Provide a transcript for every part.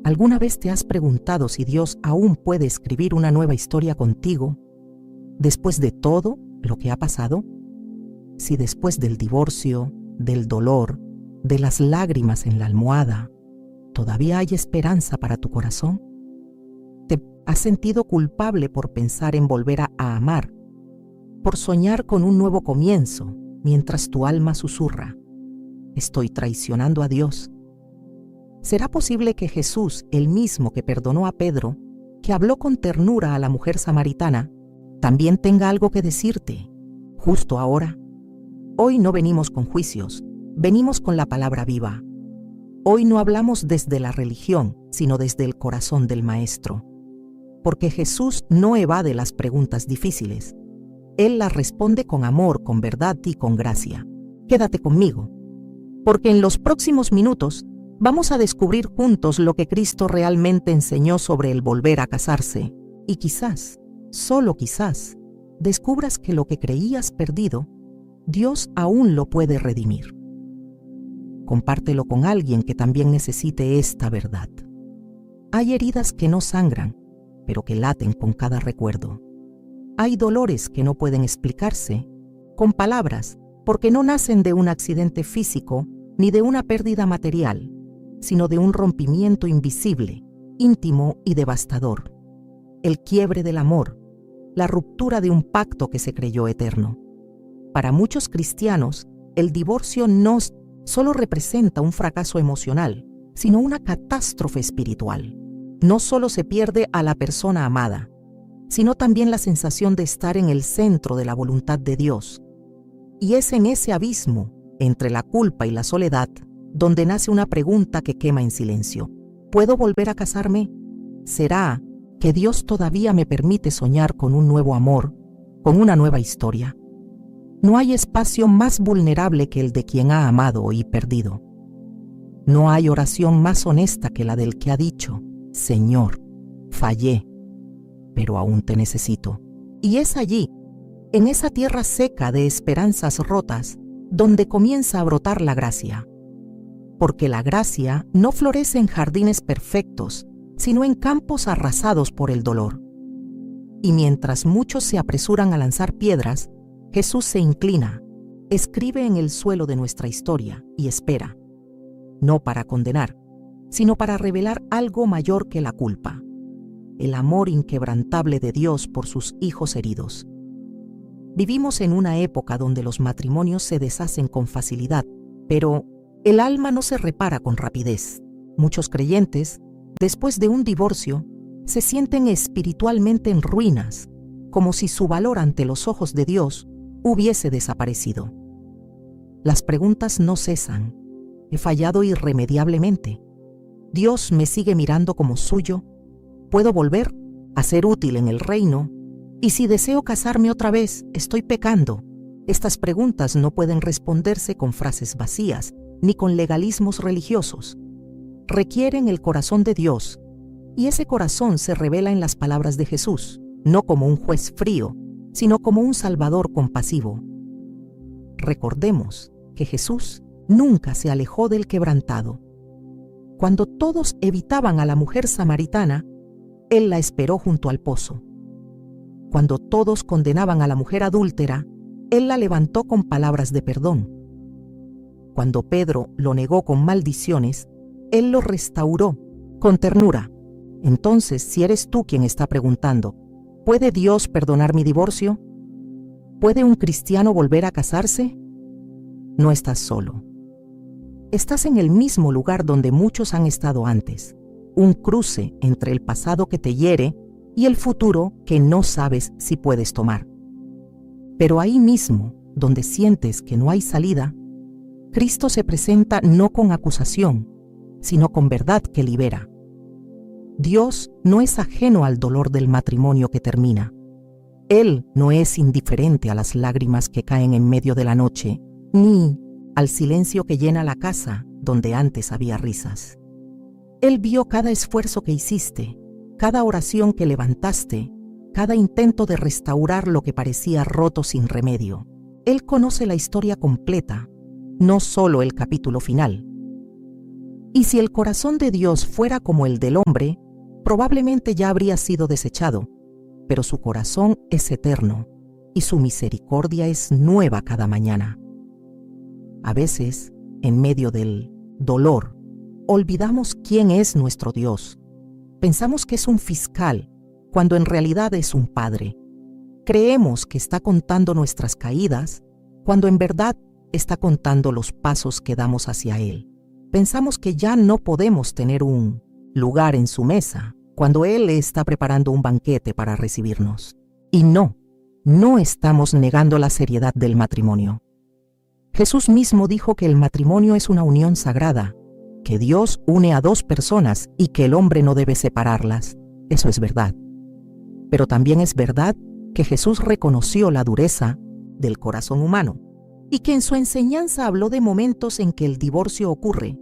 ¿Alguna vez te has preguntado si Dios aún puede escribir una nueva historia contigo después de todo lo que ha pasado? Si después del divorcio, del dolor, de las lágrimas en la almohada, todavía hay esperanza para tu corazón. ¿Te has sentido culpable por pensar en volver a amar, por soñar con un nuevo comienzo, mientras tu alma susurra: estoy traicionando a Dios? ¿Será posible que Jesús, el mismo que perdonó a Pedro, que habló con ternura a la mujer samaritana, también tenga algo que decirte, justo ahora? Hoy no venimos con juicios, venimos con la palabra viva. Hoy no hablamos desde la religión, sino desde el corazón del Maestro. Porque Jesús no evade las preguntas difíciles. Él las responde con amor, con verdad y con gracia. Quédate conmigo, porque en los próximos minutos vamos a descubrir juntos lo que Cristo realmente enseñó sobre el volver a casarse. Y quizás, solo quizás, descubras que lo que creías perdido, Dios aún lo puede redimir. Compártelo con alguien que también necesite esta verdad. Hay heridas que no sangran, pero que laten con cada recuerdo. Hay dolores que no pueden explicarse con palabras, porque no nacen de un accidente físico ni de una pérdida material, sino de un rompimiento invisible, íntimo y devastador. El quiebre del amor, la ruptura de un pacto que se creyó eterno. Para muchos cristianos, el divorcio no solo representa un fracaso emocional, sino una catástrofe espiritual. No solo se pierde a la persona amada, sino también la sensación de estar en el centro de la voluntad de Dios. Y es en ese abismo, entre la culpa y la soledad, donde nace una pregunta que quema en silencio. ¿Puedo volver a casarme? ¿Será que Dios todavía me permite soñar con un nuevo amor, con una nueva historia? No hay espacio más vulnerable que el de quien ha amado y perdido. No hay oración más honesta que la del que ha dicho: Señor, fallé, pero aún te necesito. Y es allí, en esa tierra seca de esperanzas rotas, donde comienza a brotar la gracia. Porque la gracia no florece en jardines perfectos, sino en campos arrasados por el dolor. Y mientras muchos se apresuran a lanzar piedras, Jesús se inclina, escribe en el suelo de nuestra historia y espera, no para condenar, sino para revelar algo mayor que la culpa: el amor inquebrantable de Dios por sus hijos heridos. Vivimos en una época donde los matrimonios se deshacen con facilidad, pero el alma no se repara con rapidez. Muchos creyentes, después de un divorcio, se sienten espiritualmente en ruinas, como si su valor ante los ojos de Dios hubiese desaparecido. Las preguntas no cesan. ¿He fallado irremediablemente? ¿Dios me sigue mirando como suyo? ¿Puedo volver a ser útil en el reino? ¿Y si deseo casarme otra vez, estoy pecando? Estas preguntas no pueden responderse con frases vacías ni con legalismos religiosos. Requieren el corazón de Dios, y ese corazón se revela en las palabras de Jesús, no como un juez frío, sino como un Salvador compasivo. Recordemos que Jesús nunca se alejó del quebrantado. Cuando todos evitaban a la mujer samaritana, Él la esperó junto al pozo. Cuando todos condenaban a la mujer adúltera, Él la levantó con palabras de perdón. Cuando Pedro lo negó con maldiciones, Él lo restauró con ternura. Entonces, si eres tú quien está preguntando, ¿puede Dios perdonar mi divorcio? ¿Puede un cristiano volver a casarse? No estás solo. Estás en el mismo lugar donde muchos han estado antes, un cruce entre el pasado que te hiere y el futuro que no sabes si puedes tomar. Pero ahí mismo, donde sientes que no hay salida, Cristo se presenta no con acusación, sino con verdad que libera. Dios no es ajeno al dolor del matrimonio que termina. Él no es indiferente a las lágrimas que caen en medio de la noche, ni al silencio que llena la casa donde antes había risas. Él vio cada esfuerzo que hiciste, cada oración que levantaste, cada intento de restaurar lo que parecía roto sin remedio. Él conoce la historia completa, no solo el capítulo final. Y si el corazón de Dios fuera como el del hombre, probablemente ya habría sido desechado, pero su corazón es eterno y su misericordia es nueva cada mañana. A veces, en medio del dolor, olvidamos quién es nuestro Dios. Pensamos que es un fiscal, cuando en realidad es un padre. Creemos que está contando nuestras caídas, cuando en verdad está contando los pasos que damos hacia Él. Pensamos que ya no podemos tener un lugar en su mesa, cuando Él está preparando un banquete para recibirnos. Y no estamos negando la seriedad del matrimonio. Jesús mismo dijo que el matrimonio es una unión sagrada, que Dios une a dos personas y que el hombre no debe separarlas. Eso es verdad. Pero también es verdad que Jesús reconoció la dureza del corazón humano y que en su enseñanza habló de momentos en que el divorcio ocurre,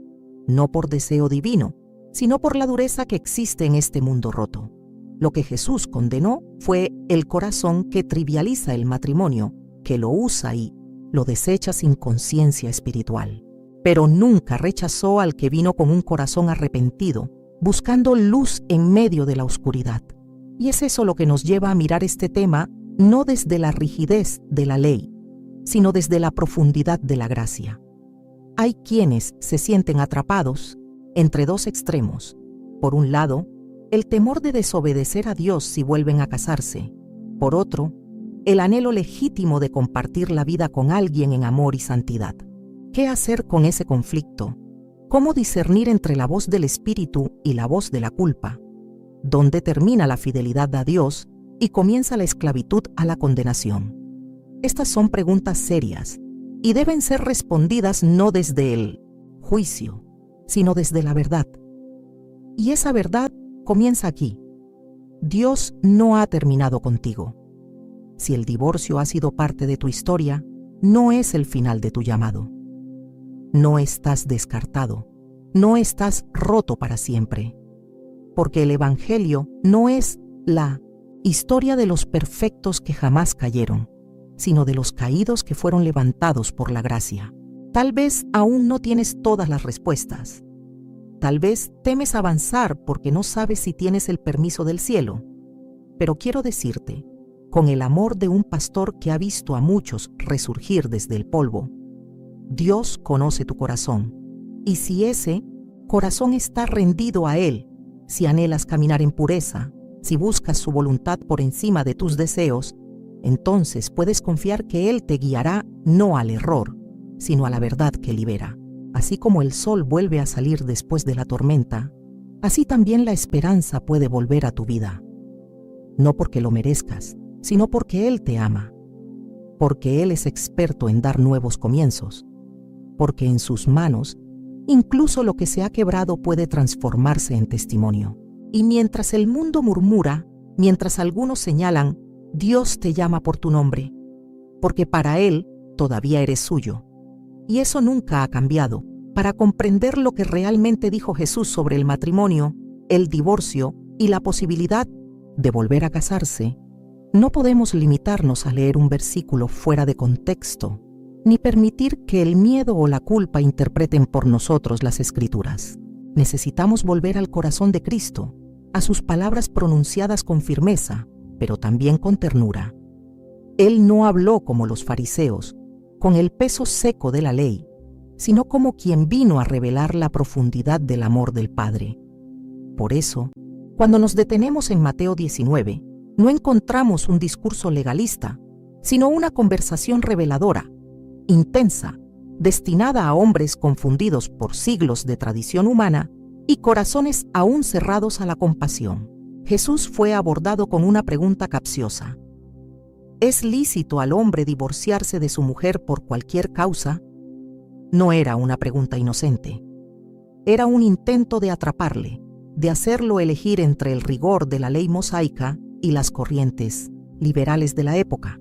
no por deseo divino, sino por la dureza que existe en este mundo roto. Lo que Jesús condenó fue el corazón que trivializa el matrimonio, que lo usa y lo desecha sin conciencia espiritual. Pero nunca rechazó al que vino con un corazón arrepentido, buscando luz en medio de la oscuridad. Y es eso lo que nos lleva a mirar este tema no desde la rigidez de la ley, sino desde la profundidad de la gracia. Hay quienes se sienten atrapados entre dos extremos. Por un lado, el temor de desobedecer a Dios si vuelven a casarse. Por otro, el anhelo legítimo de compartir la vida con alguien en amor y santidad. ¿Qué hacer con ese conflicto? ¿Cómo discernir entre la voz del Espíritu y la voz de la culpa? ¿Dónde termina la fidelidad a Dios y comienza la esclavitud a la condenación? Estas son preguntas serias y deben ser respondidas no desde el juicio, sino desde la verdad. Y esa verdad comienza aquí. Dios no ha terminado contigo. Si el divorcio ha sido parte de tu historia, no es el final de tu llamado. No estás descartado, no estás roto para siempre. Porque el Evangelio no es la historia de los perfectos que jamás cayeron, sino de los caídos que fueron levantados por la gracia. Tal vez aún no tienes todas las respuestas. Tal vez temes avanzar porque no sabes si tienes el permiso del cielo. Pero quiero decirte, con el amor de un pastor que ha visto a muchos resurgir desde el polvo, Dios conoce tu corazón. Y si ese corazón está rendido a Él, si anhelas caminar en pureza, si buscas su voluntad por encima de tus deseos, entonces puedes confiar que Él te guiará no al error, sino a la verdad que libera. Así como el sol vuelve a salir después de la tormenta, así también la esperanza puede volver a tu vida. No porque lo merezcas, sino porque Él te ama, porque Él es experto en dar nuevos comienzos, porque en sus manos, incluso lo que se ha quebrado puede transformarse en testimonio. Y mientras el mundo murmura, mientras algunos señalan, Dios te llama por tu nombre, porque para Él todavía eres suyo. Y eso nunca ha cambiado. Para comprender lo que realmente dijo Jesús sobre el matrimonio, el divorcio y la posibilidad de volver a casarse, no podemos limitarnos a leer un versículo fuera de contexto, ni permitir que el miedo o la culpa interpreten por nosotros las Escrituras. Necesitamos volver al corazón de Cristo, a sus palabras pronunciadas con firmeza, pero también con ternura. Él no habló como los fariseos, con el peso seco de la ley, sino como quien vino a revelar la profundidad del amor del Padre. Por eso, cuando nos detenemos en Mateo 19, no encontramos un discurso legalista, sino una conversación reveladora, intensa, destinada a hombres confundidos por siglos de tradición humana y corazones aún cerrados a la compasión. Jesús fue abordado con una pregunta capciosa. ¿Es lícito al hombre divorciarse de su mujer por cualquier causa? No era una pregunta inocente. Era un intento de atraparle, de hacerlo elegir entre el rigor de la ley mosaica y las corrientes liberales de la época.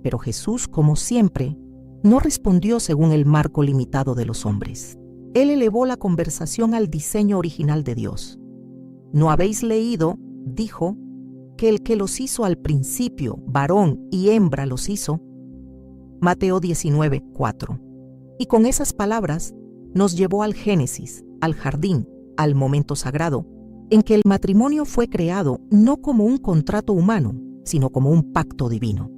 Pero Jesús, como siempre, no respondió según el marco limitado de los hombres. Él elevó la conversación al diseño original de Dios. ¿No habéis leído, dijo, que el que los hizo al principio, varón y hembra los hizo? Mateo 19:4. Y con esas palabras nos llevó al Génesis, al jardín, al momento sagrado, en que el matrimonio fue creado no como un contrato humano, sino como un pacto divino.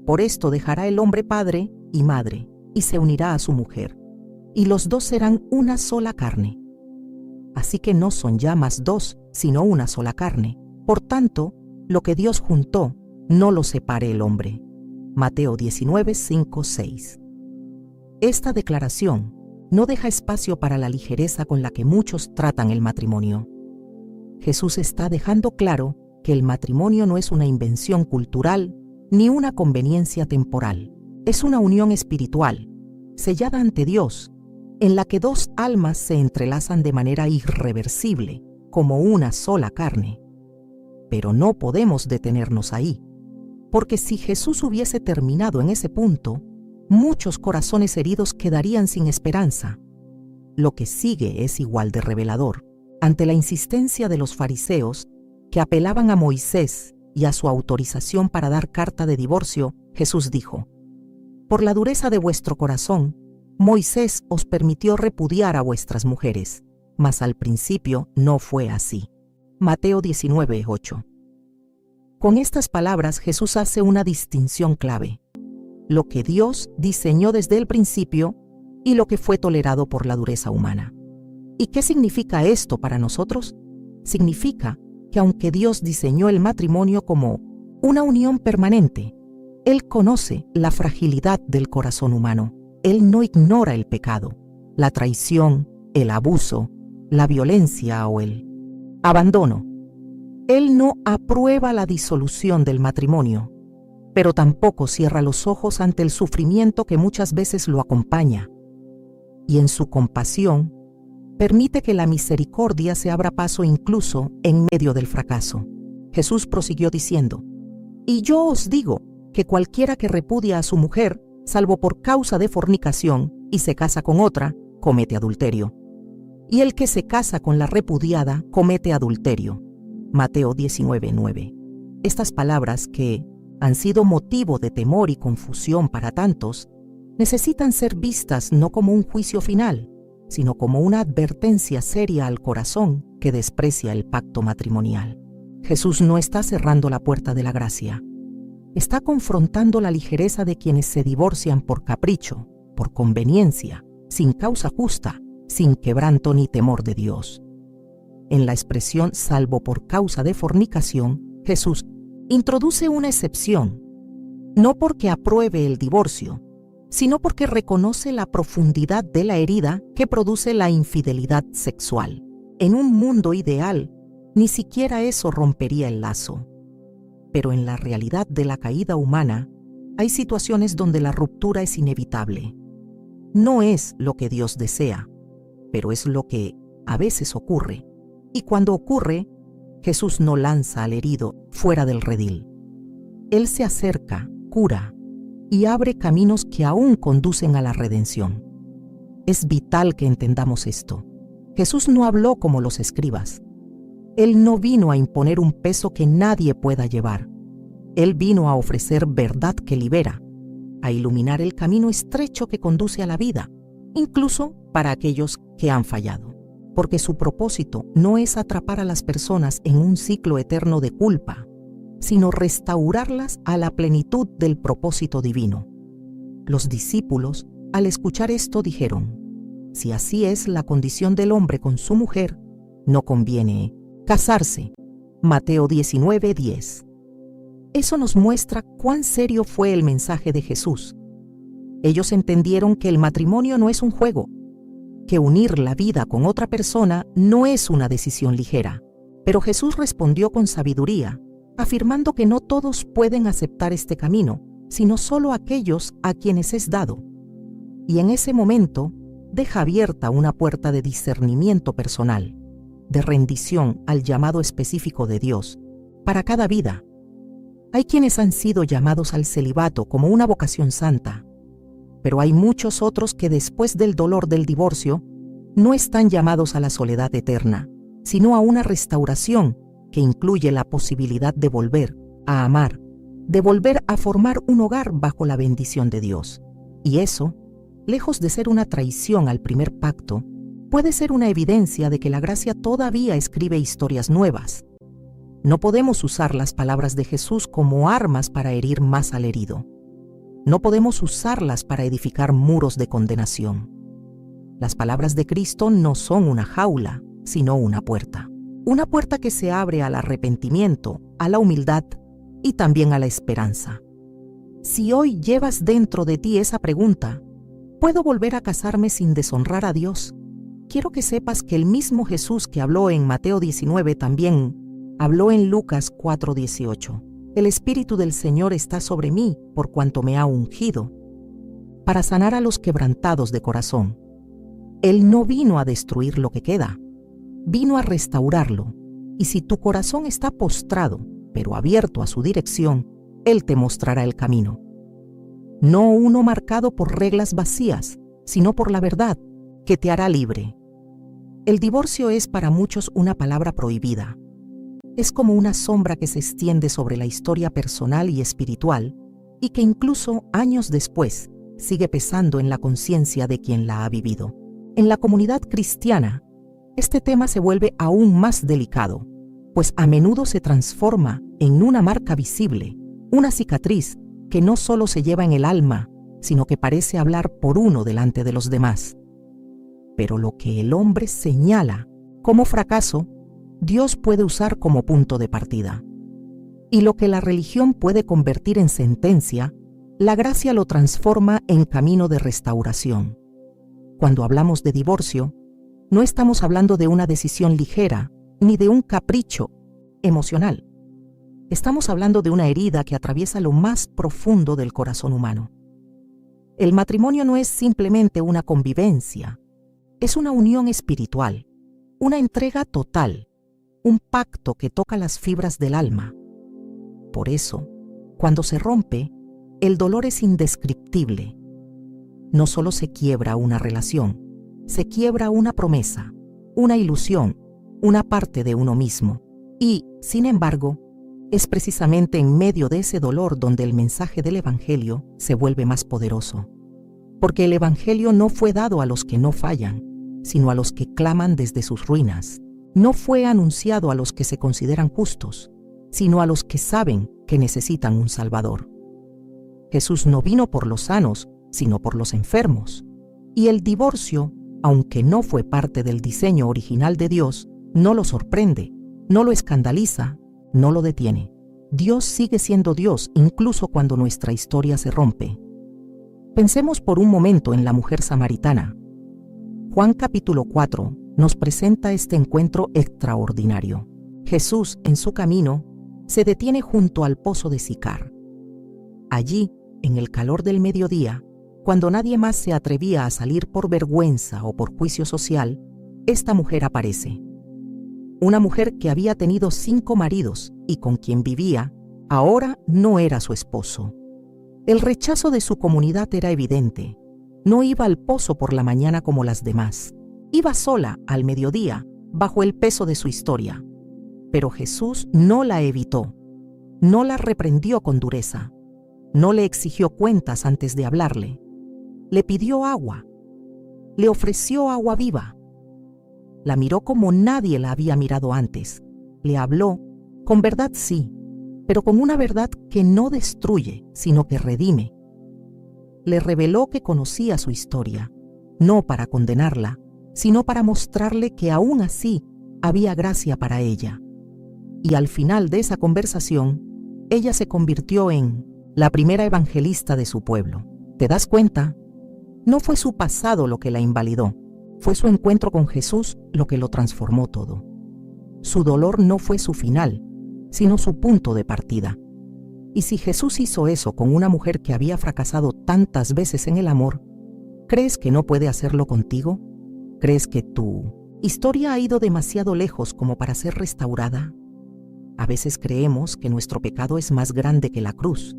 Por esto dejará el hombre padre y madre, y se unirá a su mujer, y los dos serán una sola carne. Así que no son ya más dos, sino una sola carne. Por tanto, lo que Dios juntó, no lo separe el hombre. Mateo 19, 5, 6. Esta declaración no deja espacio para la ligereza con la que muchos tratan el matrimonio. Jesús está dejando claro que el matrimonio no es una invención cultural ni una conveniencia temporal. Es una unión espiritual, sellada ante Dios, en la que dos almas se entrelazan de manera irreversible, como una sola carne. Pero no podemos detenernos ahí, porque si Jesús hubiese terminado en ese punto, muchos corazones heridos quedarían sin esperanza. Lo que sigue es igual de revelador. Ante la insistencia de los fariseos, que apelaban a Moisés y a su autorización para dar carta de divorcio, Jesús dijo: «Por la dureza de vuestro corazón, Moisés os permitió repudiar a vuestras mujeres, mas al principio no fue así». Mateo 19, 8. Con estas palabras Jesús hace una distinción clave: lo que Dios diseñó desde el principio y lo que fue tolerado por la dureza humana. ¿Y qué significa esto para nosotros? Significa que aunque Dios diseñó el matrimonio como una unión permanente, Él conoce la fragilidad del corazón humano. Él no ignora el pecado, la traición, el abuso, la violencia o el abandono. Él no aprueba la disolución del matrimonio, pero tampoco cierra los ojos ante el sufrimiento que muchas veces lo acompaña. Y en su compasión, permite que la misericordia se abra paso incluso en medio del fracaso. Jesús prosiguió diciendo: «Y yo os digo que cualquiera que repudia a su mujer, salvo por causa de fornicación, y se casa con otra, comete adulterio. Y el que se casa con la repudiada, comete adulterio». Mateo 19, 9. Estas palabras, que han sido motivo de temor y confusión para tantos, necesitan ser vistas no como un juicio final, sino como una advertencia seria al corazón que desprecia el pacto matrimonial. Jesús no está cerrando la puerta de la gracia. Está confrontando la ligereza de quienes se divorcian por capricho, por conveniencia, sin causa justa, sin quebranto ni temor de Dios. En la expresión «salvo por causa de fornicación», Jesús introduce una excepción, no porque apruebe el divorcio, sino porque reconoce la profundidad de la herida que produce la infidelidad sexual. En un mundo ideal, ni siquiera eso rompería el lazo. Pero en la realidad de la caída humana, hay situaciones donde la ruptura es inevitable. No es lo que Dios desea, pero es lo que a veces ocurre. Y cuando ocurre, Jesús no lanza al herido fuera del redil. Él se acerca, cura y abre caminos que aún conducen a la redención. Es vital que entendamos esto. Jesús no habló como los escribas. Él no vino a imponer un peso que nadie pueda llevar. Él vino a ofrecer verdad que libera, a iluminar el camino estrecho que conduce a la vida, incluso para aquellos que han fallado. Porque su propósito no es atrapar a las personas en un ciclo eterno de culpa, sino restaurarlas a la plenitud del propósito divino. Los discípulos, al escuchar esto, dijeron: «Si así es la condición del hombre con su mujer, no conviene casarse». Mateo 19, 10. Eso nos muestra cuán serio fue el mensaje de Jesús. Ellos entendieron que el matrimonio no es un juego, que unir la vida con otra persona no es una decisión ligera. Pero Jesús respondió con sabiduría, afirmando que no todos pueden aceptar este camino, sino solo aquellos a quienes es dado. Y en ese momento, deja abierta una puerta de discernimiento personal, de rendición al llamado específico de Dios, para cada vida. Hay quienes han sido llamados al celibato como una vocación santa, pero hay muchos otros que después del dolor del divorcio no están llamados a la soledad eterna, sino a una restauración que incluye la posibilidad de volver a amar, de volver a formar un hogar bajo la bendición de Dios. Y eso, lejos de ser una traición al primer pacto, puede ser una evidencia de que la gracia todavía escribe historias nuevas. No podemos usar las palabras de Jesús como armas para herir más al herido. No podemos usarlas para edificar muros de condenación. Las palabras de Cristo no son una jaula, sino una puerta. Una puerta que se abre al arrepentimiento, a la humildad y también a la esperanza. Si hoy llevas dentro de ti esa pregunta, ¿puedo volver a casarme sin deshonrar a Dios? Quiero que sepas que el mismo Jesús que habló en Mateo 19 también habló en Lucas 4:18. El Espíritu del Señor está sobre mí por cuanto me ha ungido para sanar a los quebrantados de corazón. Él no vino a destruir lo que queda, vino a restaurarlo. Y si tu corazón está postrado, pero abierto a su dirección, Él te mostrará el camino. No uno marcado por reglas vacías, sino por la verdad, que te hará libre. El divorcio es para muchos una palabra prohibida. Es como una sombra que se extiende sobre la historia personal y espiritual y que incluso años después sigue pesando en la conciencia de quien la ha vivido. En la comunidad cristiana, este tema se vuelve aún más delicado, pues a menudo se transforma en una marca visible, una cicatriz que no solo se lleva en el alma, sino que parece hablar por uno delante de los demás. Pero lo que el hombre señala como fracaso, Dios puede usar como punto de partida. Y lo que la religión puede convertir en sentencia, la gracia lo transforma en camino de restauración. Cuando hablamos de divorcio, no estamos hablando de una decisión ligera ni de un capricho emocional. Estamos hablando de una herida que atraviesa lo más profundo del corazón humano. El matrimonio no es simplemente una convivencia, es una unión espiritual, una entrega total, un pacto que toca las fibras del alma. Por eso, cuando se rompe, el dolor es indescriptible. No solo se quiebra una relación, se quiebra una promesa, una ilusión, una parte de uno mismo. Y, sin embargo, es precisamente en medio de ese dolor donde el mensaje del Evangelio se vuelve más poderoso. Porque el Evangelio no fue dado a los que no fallan, sino a los que claman desde sus ruinas. No fue anunciado a los que se consideran justos, sino a los que saben que necesitan un Salvador. Jesús no vino por los sanos, sino por los enfermos. Y el divorcio, aunque no fue parte del diseño original de Dios, no lo sorprende, no lo escandaliza, no lo detiene. Dios sigue siendo Dios incluso cuando nuestra historia se rompe. Pensemos por un momento en la mujer samaritana. Juan capítulo 4 nos presenta este encuentro extraordinario. Jesús, en su camino, se detiene junto al pozo de Sicar. Allí, en el calor del mediodía, cuando nadie más se atrevía a salir por vergüenza o por juicio social, esta mujer aparece. Una mujer que había tenido 5 maridos y con quien vivía, ahora no era su esposo. El rechazo de su comunidad era evidente. No iba al pozo por la mañana como las demás. Iba sola al mediodía, bajo el peso de su historia. Pero Jesús no la evitó, no la reprendió con dureza, no le exigió cuentas antes de hablarle. Le pidió agua, le ofreció agua viva. La miró como nadie la había mirado antes. Le habló, con verdad sí, pero con una verdad que no destruye, sino que redime. Le reveló que conocía su historia, no para condenarla, sino para mostrarle que aún así había gracia para ella. Y al final de esa conversación, ella se convirtió en la primera evangelista de su pueblo. ¿Te das cuenta? No fue su pasado lo que la invalidó, fue su encuentro con Jesús lo que lo transformó todo. Su dolor no fue su final, sino su punto de partida. Y si Jesús hizo eso con una mujer que había fracasado tantas veces en el amor, ¿crees que no puede hacerlo contigo? ¿Crees que tu historia ha ido demasiado lejos como para ser restaurada? A veces creemos que nuestro pecado es más grande que la cruz.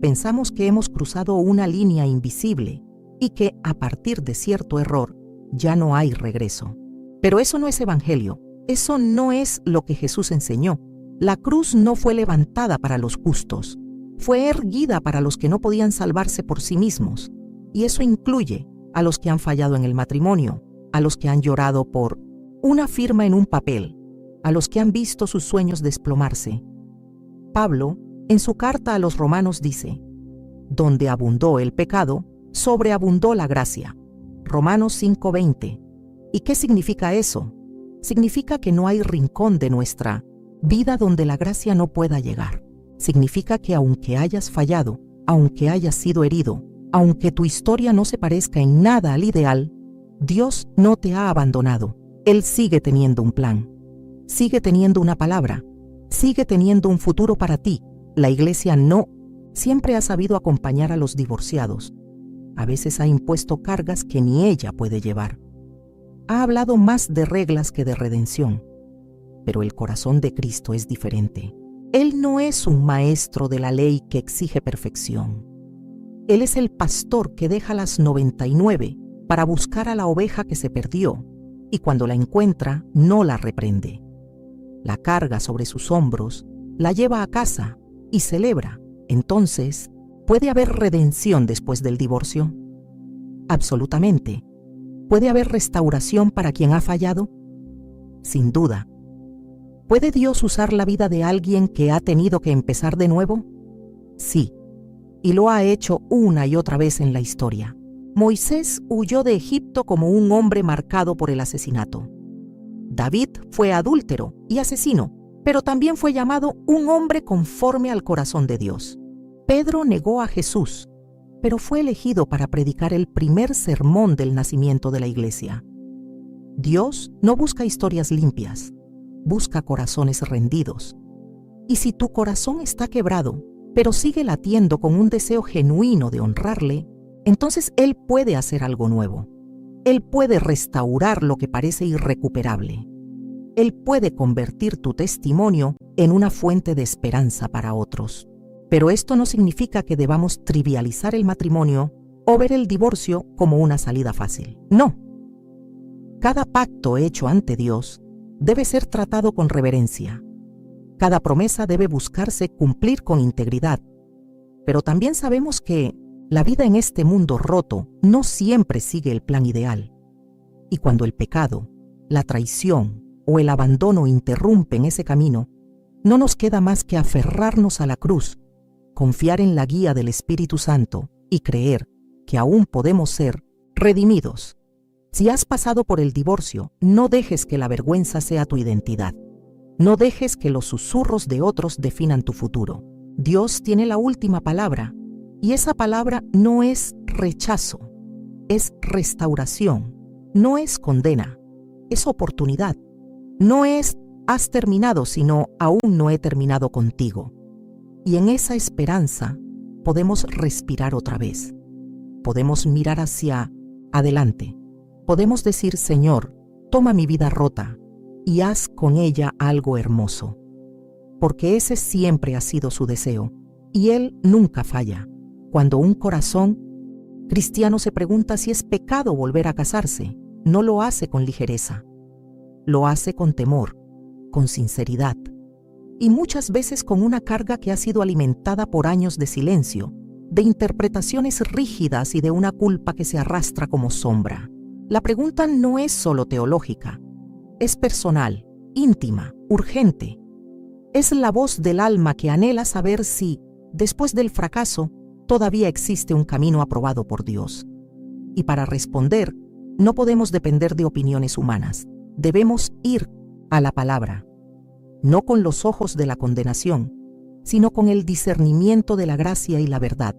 Pensamos que hemos cruzado una línea invisible y que, a partir de cierto error, ya no hay regreso. Pero eso no es evangelio. Eso no es lo que Jesús enseñó. La cruz no fue levantada para los justos. Fue erguida para los que no podían salvarse por sí mismos. Y eso incluye a los que han fallado en el matrimonio, a los que han llorado por una firma en un papel, a los que han visto sus sueños desplomarse. Pablo, en su carta a los Romanos dice: donde abundó el pecado, sobreabundó la gracia. Romanos 5:20. ¿Y qué significa eso? Significa que no hay rincón de nuestra vida donde la gracia no pueda llegar. Significa que aunque hayas fallado, aunque hayas sido herido, aunque tu historia no se parezca en nada al ideal, Dios no te ha abandonado. Él sigue teniendo un plan, sigue teniendo una palabra, sigue teniendo un futuro para ti. La Iglesia no siempre ha sabido acompañar a los divorciados. A veces ha impuesto cargas que ni ella puede llevar. Ha hablado más de reglas que de redención. Pero el corazón de Cristo es diferente. Él no es un maestro de la ley que exige perfección. Él es el pastor que deja las 99 para buscar a la oveja que se perdió, y cuando la encuentra, no la reprende. La carga sobre sus hombros, la lleva a casa y celebra. Entonces, ¿puede haber redención después del divorcio? Absolutamente. ¿Puede haber restauración para quien ha fallado? Sin duda. ¿Puede Dios usar la vida de alguien que ha tenido que empezar de nuevo? Sí, y lo ha hecho una y otra vez en la historia. Moisés huyó de Egipto como un hombre marcado por el asesinato. David fue adúltero y asesino, pero también fue llamado un hombre conforme al corazón de Dios. Pedro negó a Jesús, pero fue elegido para predicar el primer sermón del nacimiento de la Iglesia. Dios no busca historias limpias, busca corazones rendidos. Y si tu corazón está quebrado, pero sigue latiendo con un deseo genuino de honrarle, entonces Él puede hacer algo nuevo. Él puede restaurar lo que parece irrecuperable. Él puede convertir tu testimonio en una fuente de esperanza para otros. Pero esto no significa que debamos trivializar el matrimonio o ver el divorcio como una salida fácil. No. Cada pacto hecho ante Dios debe ser tratado con reverencia. Cada promesa debe buscarse cumplir con integridad. Pero también sabemos que la vida en este mundo roto no siempre sigue el plan ideal. Y cuando el pecado, la traición o el abandono interrumpen ese camino, no nos queda más que aferrarnos a la cruz, confiar en la guía del Espíritu Santo y creer que aún podemos ser redimidos. Si has pasado por el divorcio, no dejes que la vergüenza sea tu identidad. No dejes que los susurros de otros definan tu futuro. Dios tiene la última palabra, y esa palabra no es rechazo, es restauración, no es condena, es oportunidad. No es has terminado, sino aún no he terminado contigo. Y en esa esperanza podemos respirar otra vez. Podemos mirar hacia adelante. Podemos decir: Señor, toma mi vida rota y haz con ella algo hermoso. Porque ese siempre ha sido su deseo, y Él nunca falla. Cuando un corazón cristiano se pregunta si es pecado volver a casarse, no lo hace con ligereza. Lo hace con temor, con sinceridad, y muchas veces con una carga que ha sido alimentada por años de silencio, de interpretaciones rígidas y de una culpa que se arrastra como sombra. La pregunta no es solo teológica, es personal, íntima, urgente. Es la voz del alma que anhela saber si, después del fracaso, todavía existe un camino aprobado por Dios. Y para responder, no podemos depender de opiniones humanas. Debemos ir a la palabra, no con los ojos de la condenación, sino con el discernimiento de la gracia y la verdad.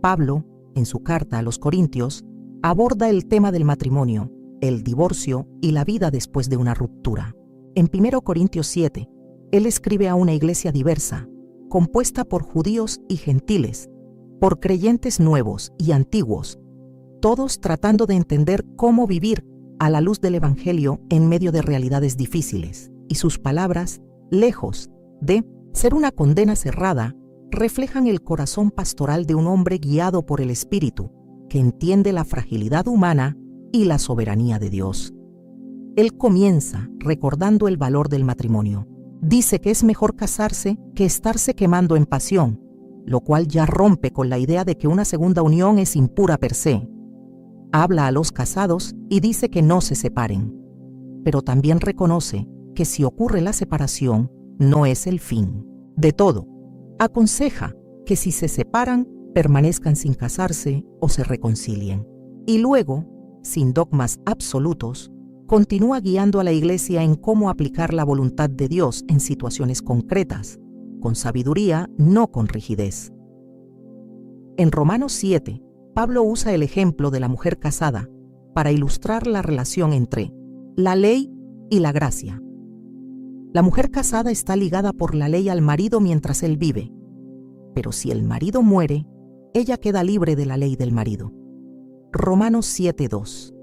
Pablo, en su carta a los Corintios, aborda el tema del matrimonio, el divorcio y la vida después de una ruptura. En 1 Corintios 7, él escribe a una iglesia diversa, compuesta por judíos y gentiles, por creyentes nuevos y antiguos, todos tratando de entender cómo vivir a la luz del Evangelio en medio de realidades difíciles. Y sus palabras, lejos de ser una condena cerrada, reflejan el corazón pastoral de un hombre guiado por el Espíritu, que entiende la fragilidad humana y la soberanía de Dios. Él comienza recordando el valor del matrimonio. Dice que es mejor casarse que estarse quemando en pasión, lo cual ya rompe con la idea de que una segunda unión es impura per se. Habla a los casados y dice que no se separen, pero también reconoce que si ocurre la separación, no es el fin de todo. Aconseja que si se separan, permanezcan sin casarse o se reconcilien. Y luego, sin dogmas absolutos, continúa guiando a la Iglesia en cómo aplicar la voluntad de Dios en situaciones concretas, con sabiduría, no con rigidez. En Romanos 7, Pablo usa el ejemplo de la mujer casada para ilustrar la relación entre la ley y la gracia. La mujer casada está ligada por la ley al marido mientras él vive, pero si el marido muere, ella queda libre de la ley del marido. Romanos 7:2.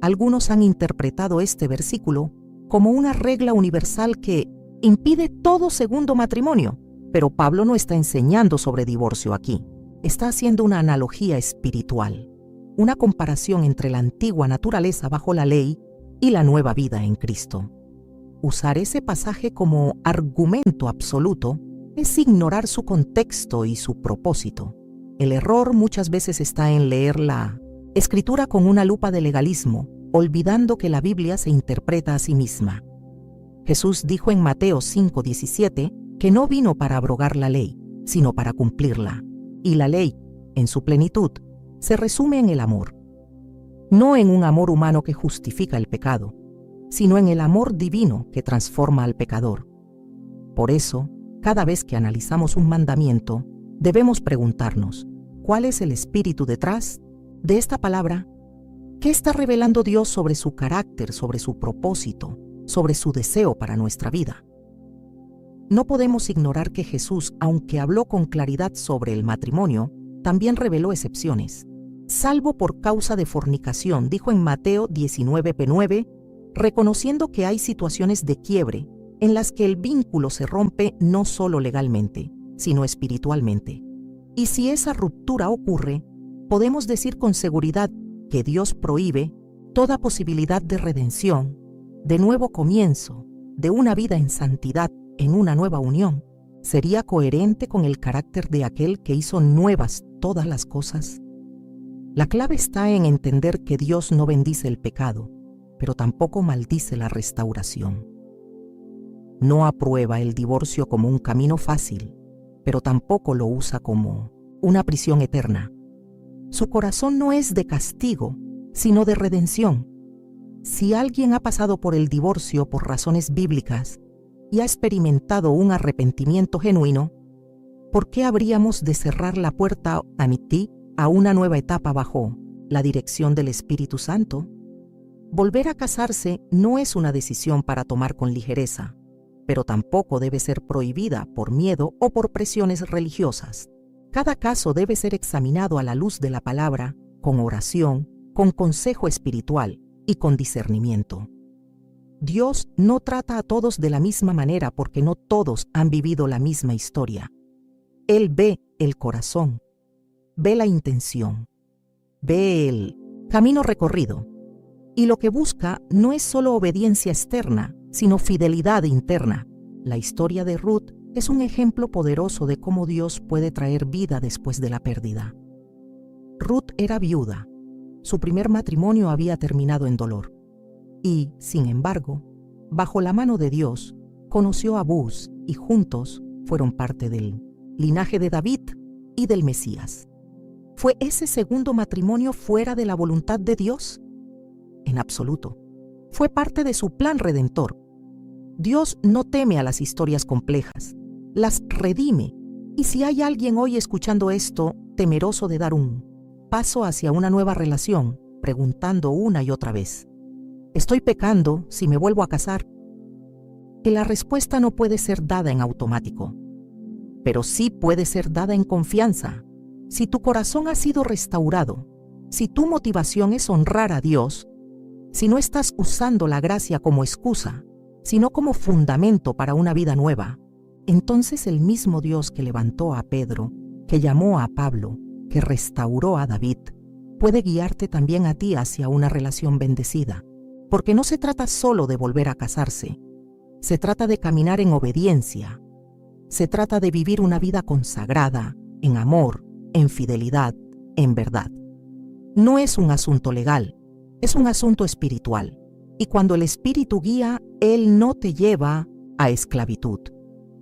Algunos han interpretado este versículo como una regla universal que impide todo segundo matrimonio, pero Pablo no está enseñando sobre divorcio aquí. Está haciendo una analogía espiritual, una comparación entre la antigua naturaleza bajo la ley y la nueva vida en Cristo. Usar ese pasaje como argumento absoluto es ignorar su contexto y su propósito. El error muchas veces está en leer la Escritura con una lupa de legalismo, olvidando que la Biblia se interpreta a sí misma. Jesús dijo en Mateo 5:17 que no vino para abrogar la ley, sino para cumplirla. Y la ley, en su plenitud, se resume en el amor. No en un amor humano que justifica el pecado, sino en el amor divino que transforma al pecador. Por eso, cada vez que analizamos un mandamiento, debemos preguntarnos, ¿cuál es el espíritu detrás de esta palabra? ¿Qué está revelando Dios sobre su carácter, sobre su propósito, sobre su deseo para nuestra vida? No podemos ignorar que Jesús, aunque habló con claridad sobre el matrimonio, también reveló excepciones. Salvo por causa de fornicación, dijo en Mateo 19:9, reconociendo que hay situaciones de quiebre en las que el vínculo se rompe no solo legalmente, sino espiritualmente. Y si esa ruptura ocurre, podemos decir con seguridad que Dios prohíbe toda posibilidad de redención, de nuevo comienzo, de una vida en santidad, en una nueva unión. ¿Sería coherente con el carácter de aquel que hizo nuevas todas las cosas? La clave está en entender que Dios no bendice el pecado, pero tampoco maldice la restauración. No aprueba el divorcio como un camino fácil, pero tampoco lo usa como una prisión eterna. Su corazón no es de castigo, sino de redención. Si alguien ha pasado por el divorcio por razones bíblicas y ha experimentado un arrepentimiento genuino, ¿por qué habríamos de cerrar la puerta a una nueva etapa bajo la dirección del Espíritu Santo? Volver a casarse no es una decisión para tomar con ligereza, pero tampoco debe ser prohibida por miedo o por presiones religiosas. Cada caso debe ser examinado a la luz de la palabra, con oración, con consejo espiritual y con discernimiento. Dios no trata a todos de la misma manera porque no todos han vivido la misma historia. Él ve el corazón, ve la intención, ve el camino recorrido. Y lo que busca no es solo obediencia externa, sino fidelidad interna. La historia de Ruth es un ejemplo poderoso de cómo Dios puede traer vida después de la pérdida. Ruth era viuda. Su primer matrimonio había terminado en dolor. Y, sin embargo, bajo la mano de Dios, conoció a Booz y juntos fueron parte del linaje de David y del Mesías. ¿Fue ese segundo matrimonio fuera de la voluntad de Dios? En absoluto. Fue parte de su plan redentor. Dios no teme a las historias complejas, las redime. Y si hay alguien hoy escuchando esto, temeroso de dar un paso hacia una nueva relación, preguntando una y otra vez, ¿estoy pecando si me vuelvo a casar? Que la respuesta no puede ser dada en automático, pero sí puede ser dada en confianza. Si tu corazón ha sido restaurado, si tu motivación es honrar a Dios, si no estás usando la gracia como excusa, sino como fundamento para una vida nueva, entonces el mismo Dios que levantó a Pedro, que llamó a Pablo, que restauró a David, puede guiarte también a ti hacia una relación bendecida. Porque no se trata solo de volver a casarse, se trata de caminar en obediencia, se trata de vivir una vida consagrada, en amor, en fidelidad, en verdad. no es un asunto legal, es un asunto espiritual. Y cuando el Espíritu guía, Él no te lleva a esclavitud,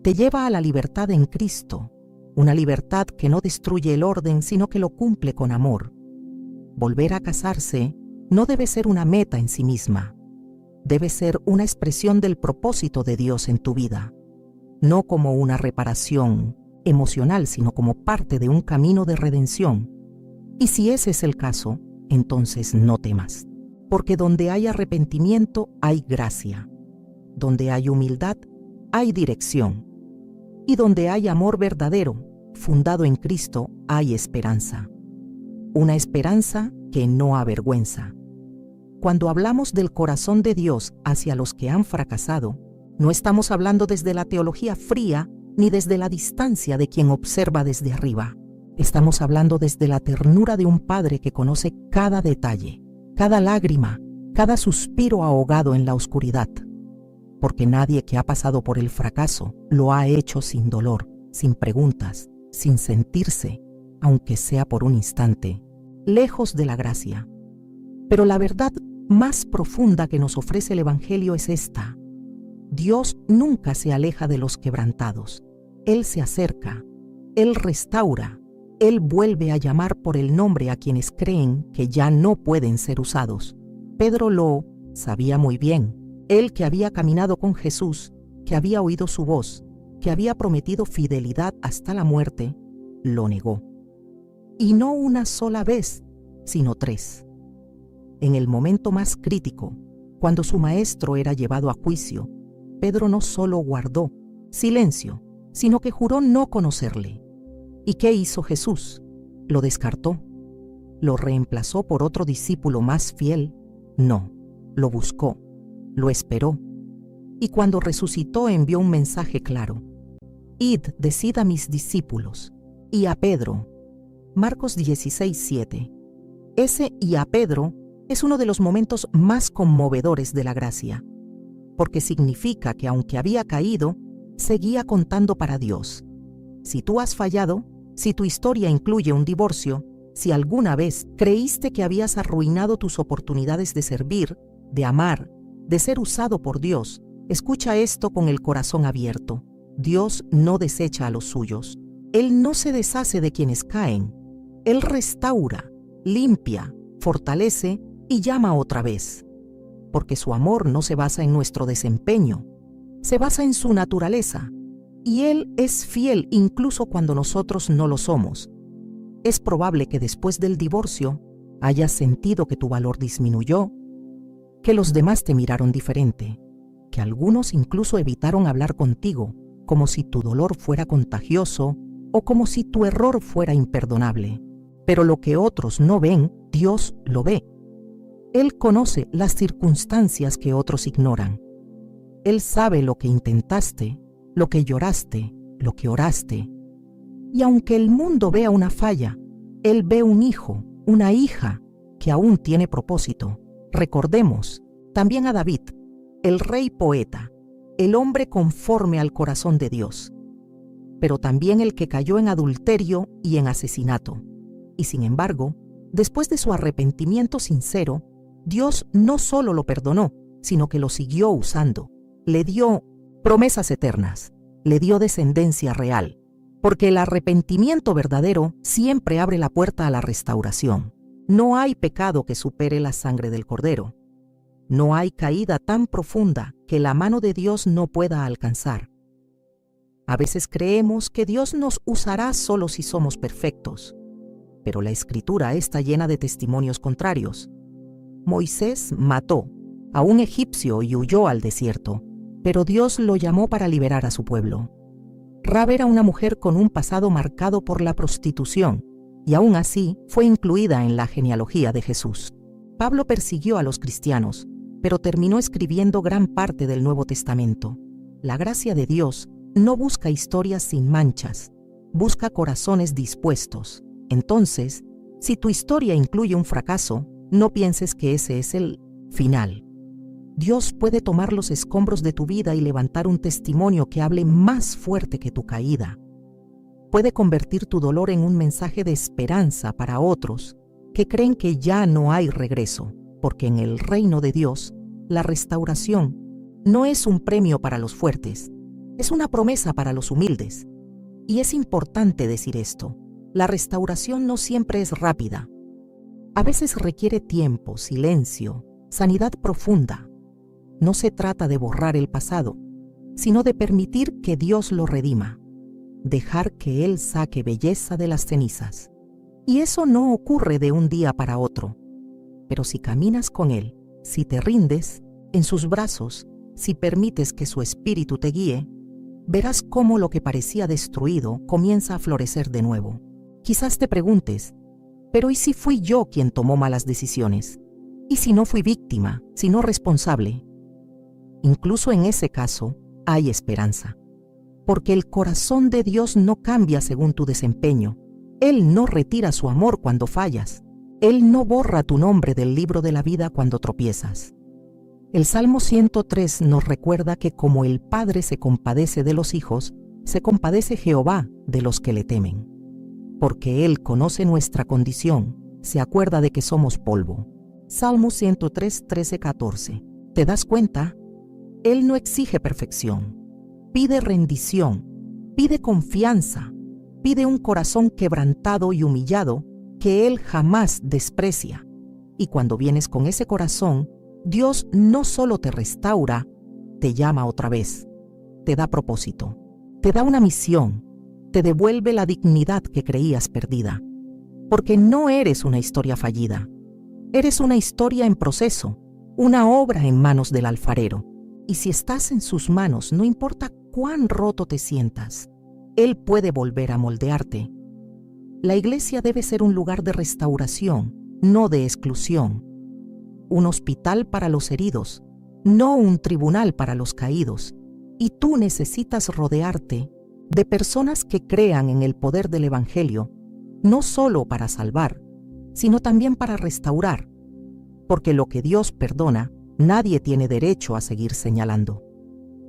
te lleva a la libertad en Cristo, una libertad que no destruye el orden, sino que lo cumple con amor. Volver a casarse no debe ser una meta en sí misma, debe ser una expresión del propósito de Dios en tu vida, no como una reparación emocional, sino como parte de un camino de redención. Y si ese es el caso, entonces no temas, porque donde hay arrepentimiento hay gracia, donde hay humildad hay dirección, y donde hay amor verdadero, fundado en Cristo, hay esperanza. Una esperanza que no avergüenza. Cuando hablamos del corazón de Dios hacia los que han fracasado, no estamos hablando desde la teología fría ni desde la distancia de quien observa desde arriba. Estamos hablando desde la ternura de un padre que conoce cada detalle, cada lágrima, cada suspiro ahogado en la oscuridad. Porque nadie que ha pasado por el fracaso lo ha hecho sin dolor, sin preguntas, sin sentirse, aunque sea por un instante, lejos de la gracia. Pero la verdad más profunda que nos ofrece el Evangelio es esta: Dios nunca se aleja de los quebrantados. Él se acerca, Él restaura, Él vuelve a llamar por el nombre a quienes creen que ya no pueden ser usados. Pedro lo sabía muy bien. Él que había caminado con Jesús, que había oído su voz, que había prometido fidelidad hasta la muerte, lo negó. Y no una sola vez, sino 3. En el momento más crítico, cuando su maestro era llevado a juicio, Pedro no solo guardó silencio, sino que juró no conocerle. ¿Y qué hizo Jesús? ¿Lo descartó? ¿Lo reemplazó por otro discípulo más fiel? No, lo buscó, lo esperó. Y cuando resucitó envió un mensaje claro: Id, decid a mis discípulos, y a Pedro. Marcos 16:7. Ese y a Pedro es uno de los momentos más conmovedores de la gracia, porque significa que aunque había caído, seguía contando para Dios. Si tú has fallado, si tu historia incluye un divorcio, si alguna vez creíste que habías arruinado tus oportunidades de servir, de amar, de ser usado por Dios, escucha esto con el corazón abierto. Dios no desecha a los suyos. Él no se deshace de quienes caen. Él restaura, limpia, fortalece y llama otra vez. Porque su amor no se basa en nuestro desempeño, se basa en su naturaleza. Y Él es fiel incluso cuando nosotros no lo somos. Es probable que después del divorcio hayas sentido que tu valor disminuyó, que los demás te miraron diferente, que algunos incluso evitaron hablar contigo, como si tu dolor fuera contagioso o como si tu error fuera imperdonable. Pero lo que otros no ven, Dios lo ve. Él conoce las circunstancias que otros ignoran. Él sabe lo que intentaste, lo que lloraste, lo que oraste. Y aunque el mundo vea una falla, Él ve un hijo, una hija, que aún tiene propósito. Recordemos también a David, el rey poeta, el hombre conforme al corazón de Dios, pero también el que cayó en adulterio y en asesinato. Y sin embargo, después de su arrepentimiento sincero, Dios no solo lo perdonó, sino que lo siguió usando. Le dio promesas eternas, le dio descendencia real, porque el arrepentimiento verdadero siempre abre la puerta a la restauración. No hay pecado que supere la sangre del Cordero. No hay caída tan profunda que la mano de Dios no pueda alcanzar. A veces creemos que Dios nos usará solo si somos perfectos, pero la Escritura está llena de testimonios contrarios. Moisés mató a un egipcio y huyó al desierto, pero Dios lo llamó para liberar a su pueblo. Rahab era una mujer con un pasado marcado por la prostitución, y aún así fue incluida en la genealogía de Jesús. Pablo persiguió a los cristianos, pero terminó escribiendo gran parte del Nuevo Testamento. La gracia de Dios no busca historias sin manchas, busca corazones dispuestos. Entonces, si tu historia incluye un fracaso, no pienses que ese es el final. Dios puede tomar los escombros de tu vida y levantar un testimonio que hable más fuerte que tu caída. Puede convertir tu dolor en un mensaje de esperanza para otros que creen que ya no hay regreso, porque en el reino de Dios, la restauración no es un premio para los fuertes, es una promesa para los humildes. Y es importante decir esto, la restauración no siempre es rápida. A veces requiere tiempo, silencio, sanidad profunda. No se trata de borrar el pasado, sino de permitir que Dios lo redima, dejar que Él saque belleza de las cenizas. Y eso no ocurre de un día para otro. Pero si caminas con Él, si te rindes en sus brazos, si permites que su espíritu te guíe, verás cómo lo que parecía destruido comienza a florecer de nuevo. Quizás te preguntes, ¿pero y si fui yo quien tomó malas decisiones? ¿Y si no fui víctima, sino responsable? Incluso en ese caso, hay esperanza. Porque el corazón de Dios no cambia según tu desempeño. Él no retira su amor cuando fallas. Él no borra tu nombre del libro de la vida cuando tropiezas. El Salmo 103 nos recuerda que como el Padre se compadece de los hijos, se compadece Jehová de los que le temen. Porque Él conoce nuestra condición, se acuerda de que somos polvo. Salmo 103, 13, 14. ¿Te das cuenta? Él no exige perfección. Pide rendición, pide confianza, pide un corazón quebrantado y humillado que Él jamás desprecia. Y cuando vienes con ese corazón, Dios no solo te restaura, te llama otra vez, te da propósito, te da una misión, te devuelve la dignidad que creías perdida. Porque no eres una historia fallida, eres una historia en proceso, una obra en manos del alfarero. Y si estás en sus manos, no importa cuán roto te sientas, Él puede volver a moldearte. La iglesia debe ser un lugar de restauración, no de exclusión. Un hospital para los heridos, no un tribunal para los caídos. Y tú necesitas rodearte de personas que crean en el poder del Evangelio, no solo para salvar, sino también para restaurar. Porque lo que Dios perdona, nadie tiene derecho a seguir señalando.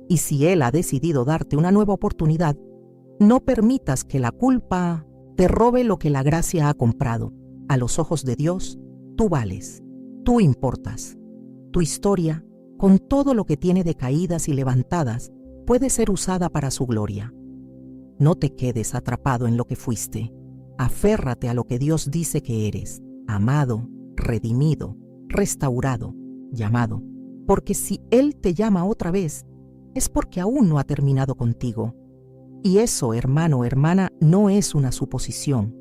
Y si Él ha decidido darte una nueva oportunidad, no permitas que la culpa te robe lo que la gracia ha comprado. A los ojos de Dios, tú vales, tú importas. Tu historia, con todo lo que tiene de caídas y levantadas, puede ser usada para su gloria. No te quedes atrapado en lo que fuiste. Aférrate a lo que Dios dice que eres, amado, redimido, restaurado, llamado. Porque si Él te llama otra vez, es porque aún no ha terminado contigo. Y eso, hermano o hermana, no es una suposición,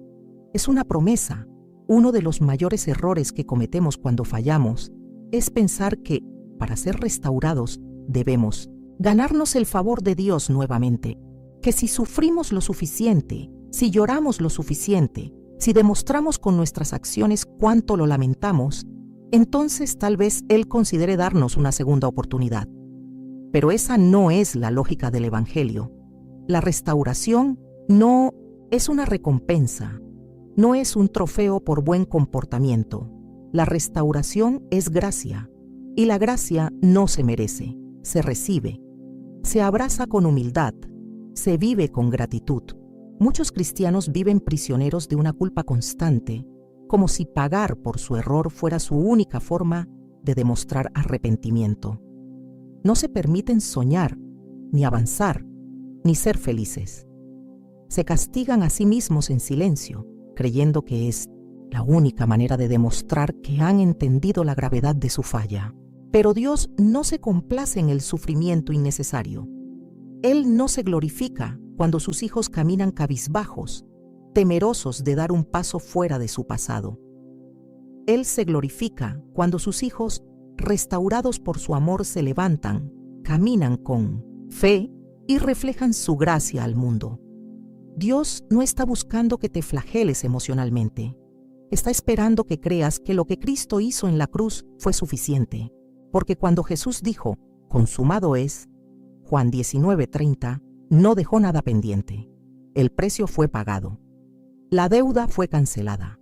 es una promesa. Uno de los mayores errores que cometemos cuando fallamos es pensar que, para ser restaurados, debemos ganarnos el favor de Dios nuevamente. Que si sufrimos lo suficiente, si lloramos lo suficiente, si demostramos con nuestras acciones cuánto lo lamentamos, entonces tal vez Él considere darnos una segunda oportunidad. Pero esa no es la lógica del Evangelio. La restauración no es una recompensa, no es un trofeo por buen comportamiento. La restauración es gracia, y la gracia no se merece, se recibe, se abraza con humildad, se vive con gratitud. Muchos cristianos viven prisioneros de una culpa constante, como si pagar por su error fuera su única forma de demostrar arrepentimiento. No se permiten soñar, ni avanzar, ni ser felices. Se castigan a sí mismos en silencio, creyendo que es la única manera de demostrar que han entendido la gravedad de su falla. Pero Dios no se complace en el sufrimiento innecesario. Él no se glorifica cuando sus hijos caminan cabizbajos, temerosos de dar un paso fuera de su pasado. Él se glorifica cuando sus hijos, restaurados por su amor, se levantan, caminan con fe y reflejan su gracia al mundo. Dios no está buscando que te flageles emocionalmente. Está esperando que creas que lo que Cristo hizo en la cruz fue suficiente. Porque cuando Jesús dijo, consumado es, Juan 19:30, no dejó nada pendiente. El precio fue pagado. La deuda fue cancelada.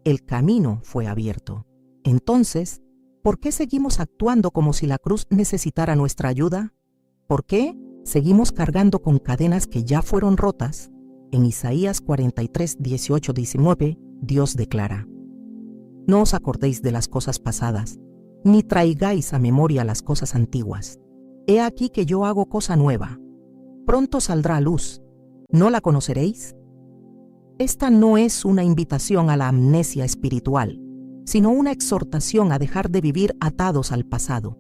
El camino fue abierto. Entonces, ¿por qué seguimos actuando como si la cruz necesitara nuestra ayuda? ¿Por qué seguimos cargando con cadenas que ya fueron rotas? En Isaías 43, 18, 19, Dios declara: No os acordéis de las cosas pasadas, ni traigáis a memoria las cosas antiguas. He aquí que yo hago cosa nueva. Pronto saldrá a luz. ¿No la conoceréis? Esta no es una invitación a la amnesia espiritual, sino una exhortación a dejar de vivir atados al pasado.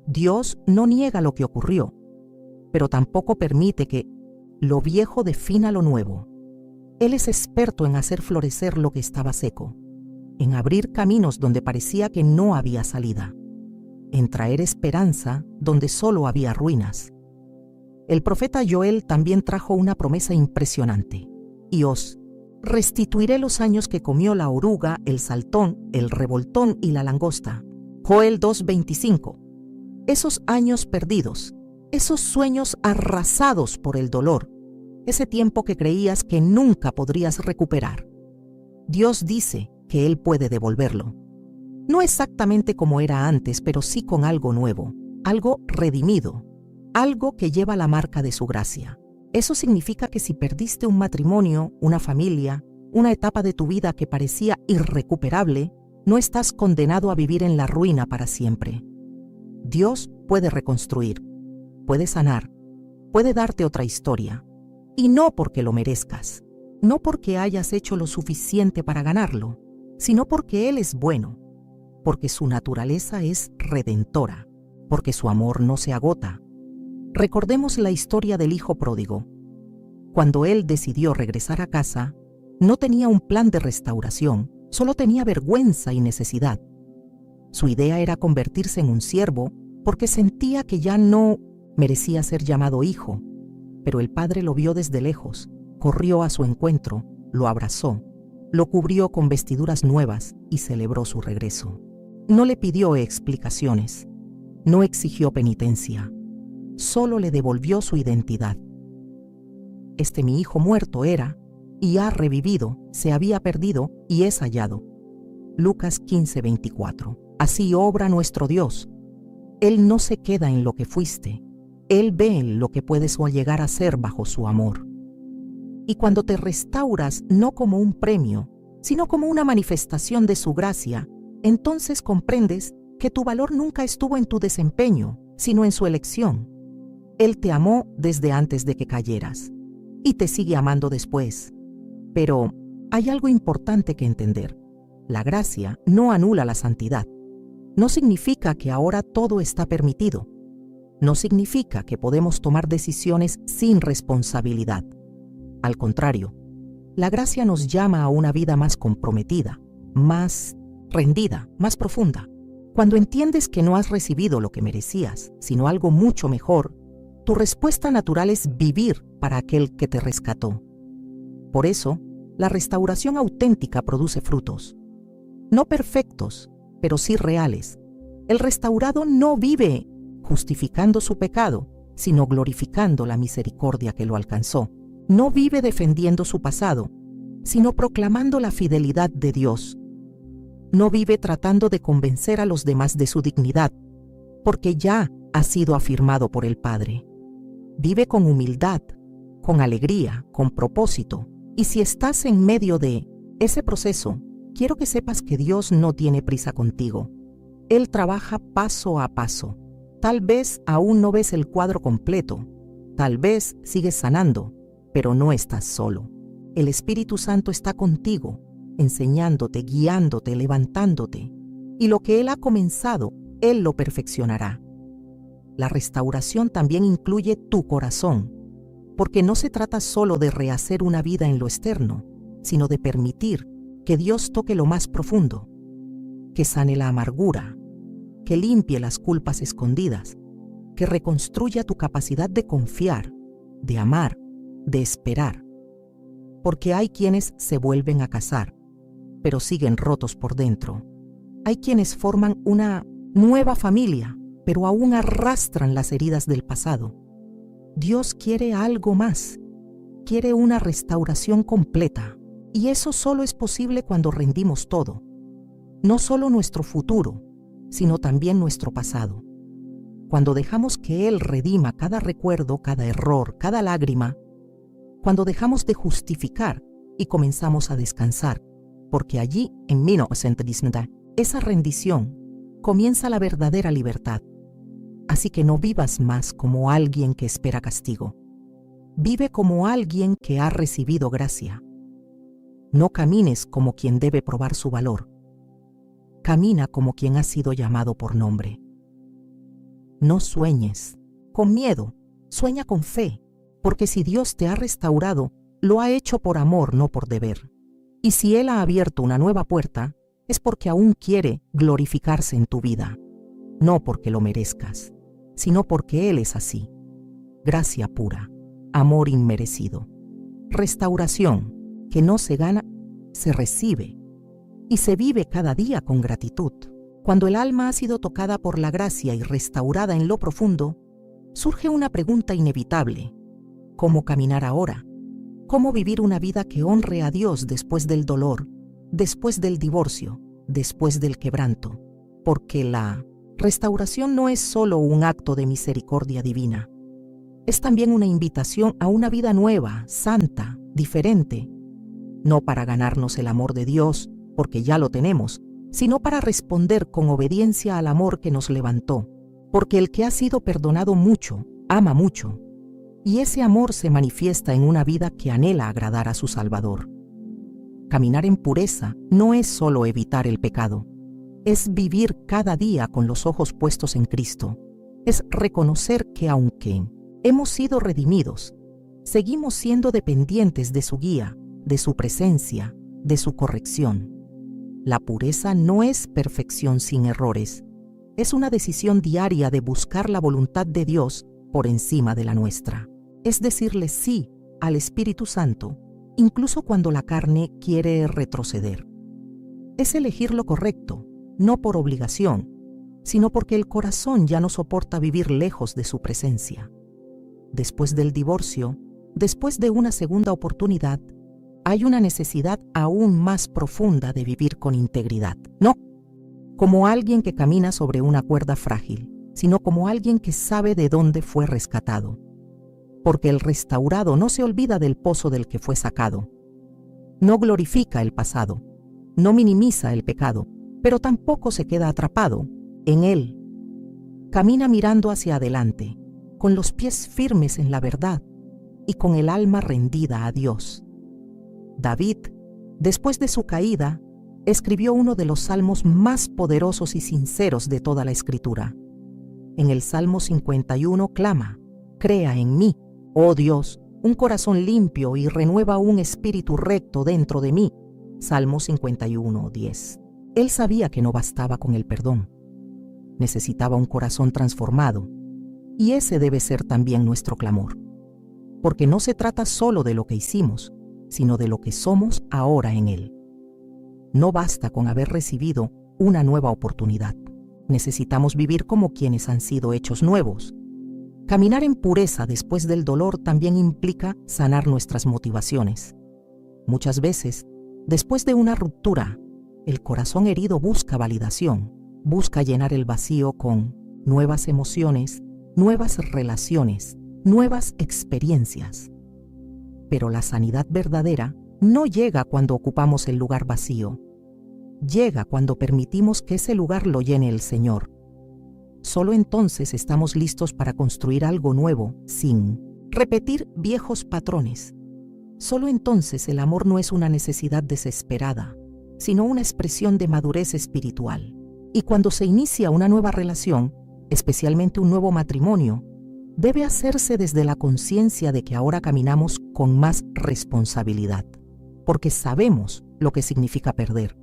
Dios no niega lo que ocurrió, pero tampoco permite que lo viejo defina lo nuevo. Él es experto en hacer florecer lo que estaba seco, en abrir caminos donde parecía que no había salida, en traer esperanza donde solo había ruinas. El profeta Joel también trajo una promesa impresionante. Y os restituiré los años que comió la oruga, el saltón, el revoltón y la langosta. Joel 2:25. Esos años perdidos, esos sueños arrasados por el dolor, ese tiempo que creías que nunca podrías recuperar. Dios dice que Él puede devolverlo. No exactamente como era antes, pero sí con algo nuevo, algo redimido, algo que lleva la marca de su gracia. Eso significa que si perdiste un matrimonio, una familia, una etapa de tu vida que parecía irrecuperable, no estás condenado a vivir en la ruina para siempre. Dios puede reconstruir, puede sanar, puede darte otra historia. Y no porque lo merezcas, no porque hayas hecho lo suficiente para ganarlo, sino porque Él es bueno, porque su naturaleza es redentora, porque su amor no se agota. Recordemos la historia del hijo pródigo. Cuando él decidió regresar a casa, no tenía un plan de restauración, solo tenía vergüenza y necesidad. Su idea era convertirse en un siervo porque sentía que ya no merecía ser llamado hijo. Pero el padre lo vio desde lejos, corrió a su encuentro, lo abrazó, lo cubrió con vestiduras nuevas y celebró su regreso. No le pidió explicaciones, no exigió penitencia, solo le devolvió su identidad. Este mi hijo muerto era, y ha revivido, se había perdido y es hallado. Lucas 15:24. Así obra nuestro Dios. Él no se queda en lo que fuiste, Él ve lo que puedes llegar a ser bajo su amor. Y cuando te restauras no como un premio, sino como una manifestación de su gracia, entonces comprendes que tu valor nunca estuvo en tu desempeño, sino en su elección. Él te amó desde antes de que cayeras, y te sigue amando después. Pero hay algo importante que entender. La gracia no anula la santidad. No significa que ahora todo está permitido. No significa que podemos tomar decisiones sin responsabilidad. Al contrario, la gracia nos llama a una vida más comprometida, más rendida, más profunda. Cuando entiendes que no has recibido lo que merecías, sino algo mucho mejor, tu respuesta natural es vivir para aquel que te rescató. Por eso, la restauración auténtica produce frutos. No perfectos, pero sí reales. El restaurado no vive justificando su pecado, sino glorificando la misericordia que lo alcanzó. No vive defendiendo su pasado, sino proclamando la fidelidad de Dios. No vive tratando de convencer a los demás de su dignidad, porque ya ha sido afirmado por el Padre. Vive con humildad, con alegría, con propósito. Y si estás en medio de ese proceso, quiero que sepas que Dios no tiene prisa contigo. Él trabaja paso a paso. Tal vez aún no ves el cuadro completo. Tal vez sigues sanando, pero no estás solo. El Espíritu Santo está contigo, enseñándote, guiándote, levantándote. Y lo que Él ha comenzado, Él lo perfeccionará. La restauración también incluye tu corazón, porque no se trata solo de rehacer una vida en lo externo, sino de permitir que Dios toque lo más profundo, que sane la amargura, que limpie las culpas escondidas, que reconstruya tu capacidad de confiar, de amar, de esperar. Porque hay quienes se vuelven a casar, pero siguen rotos por dentro. Hay quienes forman una nueva familia, pero aún arrastran las heridas del pasado. Dios quiere algo más, quiere una restauración completa, y eso solo es posible cuando rendimos todo, no solo nuestro futuro, sino también nuestro pasado. Cuando dejamos que Él redima cada recuerdo, cada error, cada lágrima, cuando dejamos de justificar y comenzamos a descansar, porque allí, en 1919, esa rendición comienza la verdadera libertad. Así que no vivas más como alguien que espera castigo. Vive como alguien que ha recibido gracia. No camines como quien debe probar su valor. Camina como quien ha sido llamado por nombre. No sueñes con miedo, sueña con fe, porque si Dios te ha restaurado, lo ha hecho por amor, no por deber. Y si Él ha abierto una nueva puerta, es porque aún quiere glorificarse en tu vida, no porque lo merezcas, sino porque Él es así. Gracia pura, amor inmerecido, restauración que no se gana, se recibe y se vive cada día con gratitud. Cuando el alma ha sido tocada por la gracia y restaurada en lo profundo, surge una pregunta inevitable: ¿cómo caminar ahora? ¿Cómo vivir una vida que honre a Dios después del dolor, después del divorcio, después del quebranto? Porque la restauración no es solo un acto de misericordia divina, es también una invitación a una vida nueva, santa, diferente, no para ganarnos el amor de Dios, porque ya lo tenemos, sino para responder con obediencia al amor que nos levantó, porque el que ha sido perdonado mucho, ama mucho, y ese amor se manifiesta en una vida que anhela agradar a su Salvador. Caminar en pureza no es solo evitar el pecado, es vivir cada día con los ojos puestos en Cristo, es reconocer que aunque hemos sido redimidos, seguimos siendo dependientes de su guía, de su presencia, de su corrección. La pureza no es perfección sin errores, es una decisión diaria de buscar la voluntad de Dios por encima de la nuestra. Es decirle sí al Espíritu Santo, incluso cuando la carne quiere retroceder. Es elegir lo correcto, no por obligación, sino porque el corazón ya no soporta vivir lejos de su presencia. Después del divorcio, después de una segunda oportunidad, hay una necesidad aún más profunda de vivir con integridad. No como alguien que camina sobre una cuerda frágil, sino como alguien que sabe de dónde fue rescatado. Porque el restaurado no se olvida del pozo del que fue sacado. No glorifica el pasado, no minimiza el pecado, pero tampoco se queda atrapado en él. Camina mirando hacia adelante, con los pies firmes en la verdad y con el alma rendida a Dios. David, después de su caída, escribió uno de los salmos más poderosos y sinceros de toda la Escritura. En el Salmo 51 clama: «Crea en mí, oh Dios, un corazón limpio y renueva un espíritu recto dentro de mí». Salmo 51:10. Él sabía que no bastaba con el perdón. Necesitaba un corazón transformado, y ese debe ser también nuestro clamor. Porque no se trata solo de lo que hicimos, sino de lo que somos ahora en Él. No basta con haber recibido una nueva oportunidad. Necesitamos vivir como quienes han sido hechos nuevos. Caminar en pureza después del dolor también implica sanar nuestras motivaciones. Muchas veces, después de una ruptura, el corazón herido busca validación, busca llenar el vacío con nuevas emociones, nuevas relaciones, nuevas experiencias. Pero la sanidad verdadera no llega cuando ocupamos el lugar vacío. Llega cuando permitimos que ese lugar lo llene el Señor. Solo entonces estamos listos para construir algo nuevo, sin repetir viejos patrones. Solo entonces el amor no es una necesidad desesperada, sino una expresión de madurez espiritual. Y cuando se inicia una nueva relación, especialmente un nuevo matrimonio, debe hacerse desde la conciencia de que ahora caminamos con más responsabilidad, porque sabemos lo que significa perder,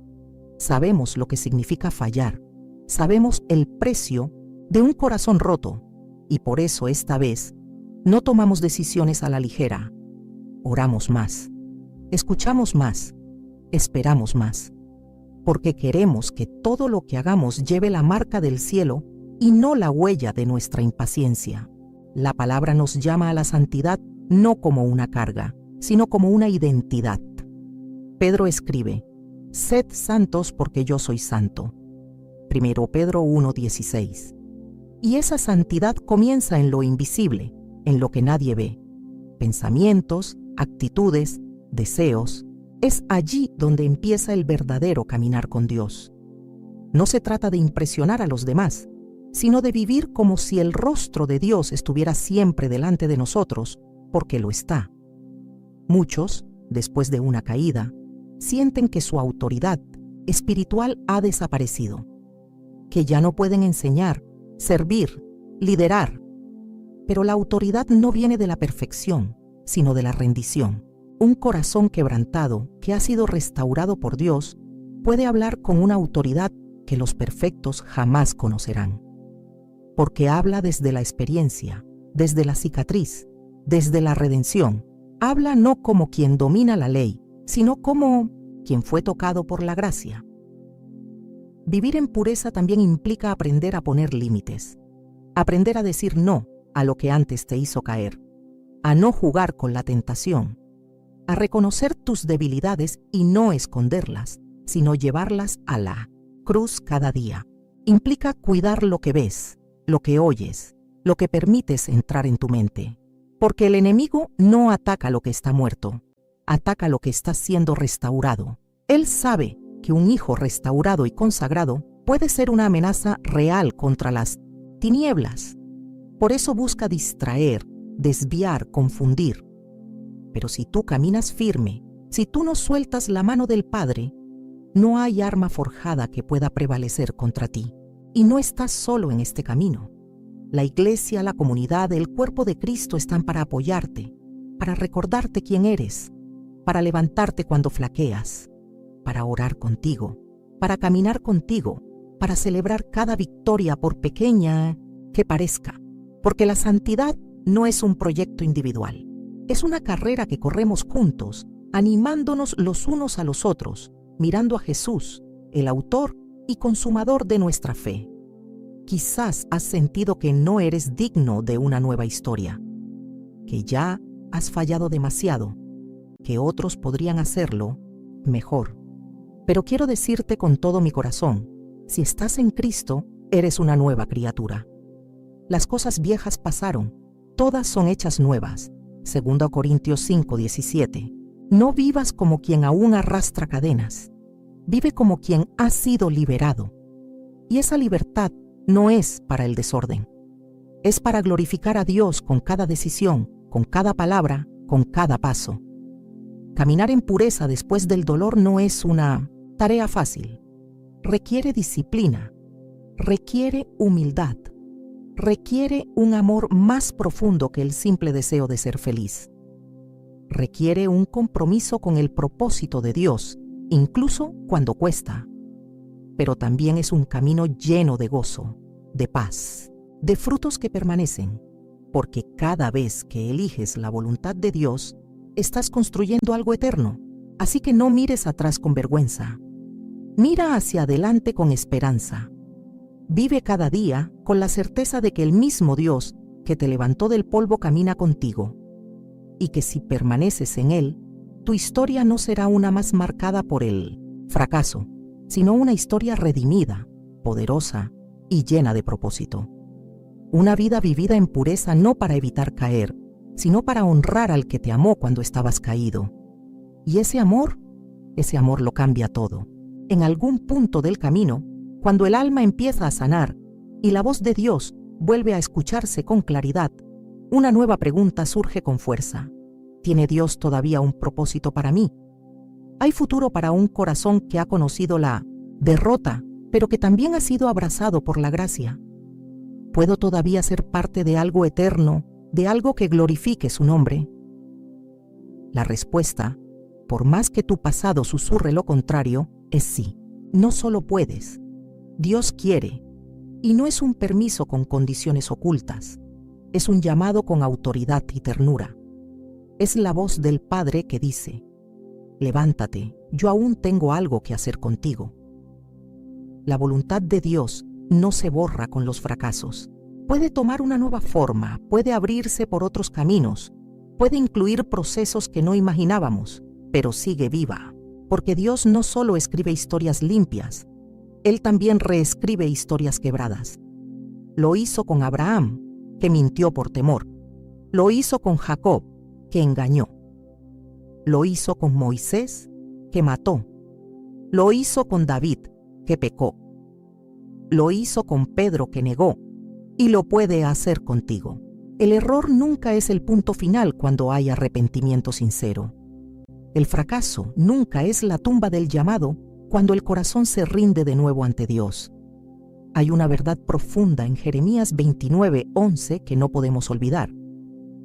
sabemos lo que significa fallar, sabemos el precio de un corazón roto, y por eso esta vez no tomamos decisiones a la ligera. Oramos más, escuchamos más, esperamos más, porque queremos que todo lo que hagamos lleve la marca del cielo y no la huella de nuestra impaciencia. La palabra nos llama a la santidad no como una carga, sino como una identidad. Pedro escribe: «Sed santos porque yo soy santo». 1 Pedro 1:16. Y esa santidad comienza en lo invisible, en lo que nadie ve. Pensamientos, actitudes, deseos, Es allí donde empieza el verdadero caminar con Dios. No se trata de impresionar a los demás, sino de vivir como si el rostro de Dios estuviera siempre delante de nosotros, porque lo está. Muchos, después de una caída, sienten que su autoridad espiritual ha desaparecido, que ya no pueden enseñar, servir, liderar. Pero la autoridad no viene de la perfección, sino de la rendición. Un corazón quebrantado que ha sido restaurado por Dios puede hablar con una autoridad que los perfectos jamás conocerán. Porque habla desde la experiencia, desde la cicatriz, desde la redención. Habla no como quien domina la ley, sino como quien fue tocado por la gracia. Vivir en pureza también implica aprender a poner límites, aprender a decir no a lo que antes te hizo caer, a no jugar con la tentación, a reconocer tus debilidades y no esconderlas, sino llevarlas a la cruz cada día. Implica cuidar lo que ves, lo que oyes, lo que permites entrar en tu mente. Porque el enemigo no ataca lo que está muerto, ataca lo que está siendo restaurado. Él sabe que un hijo restaurado y consagrado puede ser una amenaza real contra las tinieblas. Por eso busca distraer, desviar, confundir. Pero si tú caminas firme, si tú no sueltas la mano del Padre, no hay arma forjada que pueda prevalecer contra ti. Y no estás solo en este camino. La iglesia, la comunidad, el cuerpo de Cristo están para apoyarte, para recordarte quién eres, para levantarte cuando flaqueas, para orar contigo, para caminar contigo, para celebrar cada victoria por pequeña que parezca. Porque la santidad no es un proyecto individual, es una carrera que corremos juntos, animándonos los unos a los otros, mirando a Jesús, el autor y consumador de nuestra fe. Quizás has sentido que no eres digno de una nueva historia, que ya has fallado demasiado, que otros podrían hacerlo mejor. Pero quiero decirte con todo mi corazón, si estás en Cristo, eres una nueva criatura. Las cosas viejas pasaron, todas son hechas nuevas. 2 Corintios 5:17. No vivas como quien aún arrastra cadenas. Vive como quien ha sido liberado. Y esa libertad no es para el desorden. Es para glorificar a Dios con cada decisión, con cada palabra, con cada paso. Caminar en pureza después del dolor no es una tarea fácil. Requiere disciplina, requiere humildad, requiere un amor más profundo que el simple deseo de ser feliz. Requiere un compromiso con el propósito de Dios, incluso cuando cuesta. Pero también es un camino lleno de gozo, de paz, de frutos que permanecen, porque cada vez que eliges la voluntad de Dios, estás construyendo algo eterno. Así que no mires atrás con vergüenza. Mira hacia adelante con esperanza. Vive cada día con la certeza de que el mismo Dios que te levantó del polvo camina contigo, y que si permaneces en Él, tu historia no será una más marcada por el fracaso, sino una historia redimida, poderosa y llena de propósito. Una vida vivida en pureza no para evitar caer, sino para honrar al que te amó cuando estabas caído. Y ese amor lo cambia todo. En algún punto del camino, cuando el alma empieza a sanar y la voz de Dios vuelve a escucharse con claridad, una nueva pregunta surge con fuerza. ¿Tiene Dios todavía un propósito para mí? ¿Hay futuro para un corazón que ha conocido la derrota, pero que también ha sido abrazado por la gracia? ¿Puedo todavía ser parte de algo eterno, de algo que glorifique su nombre? La respuesta, por más que tu pasado susurre lo contrario, es sí. No solo puedes, Dios quiere, y no es un permiso con condiciones ocultas, es un llamado con autoridad y ternura. Es la voz del Padre que dice: levántate, yo aún tengo algo que hacer contigo. La voluntad de Dios no se borra con los fracasos. Puede tomar una nueva forma, puede abrirse por otros caminos, puede incluir procesos que no imaginábamos, pero sigue viva. Porque Dios no solo escribe historias limpias, Él también reescribe historias quebradas. Lo hizo con Abraham, que mintió por temor. Lo hizo con Jacob, que engañó. Lo hizo con Moisés, que mató. Lo hizo con David, que pecó. Lo hizo con Pedro, que negó, y lo puede hacer contigo. El error nunca es el punto final cuando hay arrepentimiento sincero. El fracaso nunca es la tumba del llamado cuando el corazón se rinde de nuevo ante Dios. Hay una verdad profunda en Jeremías 29:11 que no podemos olvidar.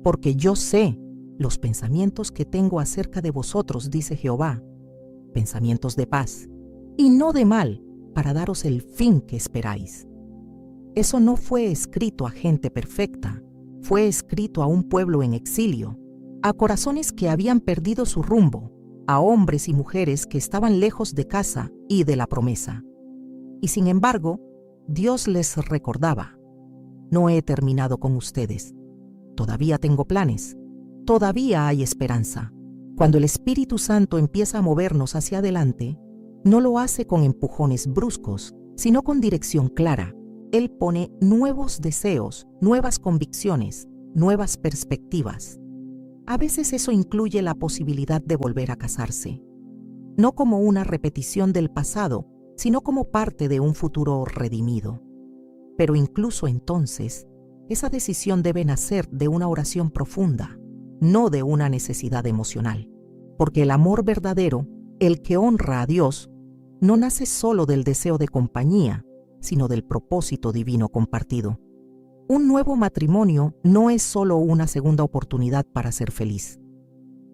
Porque yo sé los pensamientos que tengo acerca de vosotros, dice Jehová, pensamientos de paz y no de mal, para daros el fin que esperáis. Eso no fue escrito a gente perfecta, fue escrito a un pueblo en exilio, a corazones que habían perdido su rumbo, a hombres y mujeres que estaban lejos de casa y de la promesa. Y sin embargo, Dios les recordaba: no he terminado con ustedes, todavía tengo planes, todavía hay esperanza. Cuando el Espíritu Santo empieza a movernos hacia adelante, no lo hace con empujones bruscos, sino con dirección clara. Él pone nuevos deseos, nuevas convicciones, nuevas perspectivas. A veces eso incluye la posibilidad de volver a casarse, no como una repetición del pasado, sino como parte de un futuro redimido. Pero incluso entonces, esa decisión debe nacer de una oración profunda, no de una necesidad emocional. Porque el amor verdadero, el que honra a Dios, no nace solo del deseo de compañía, sino del propósito divino compartido. Un nuevo matrimonio no es solo una segunda oportunidad para ser feliz.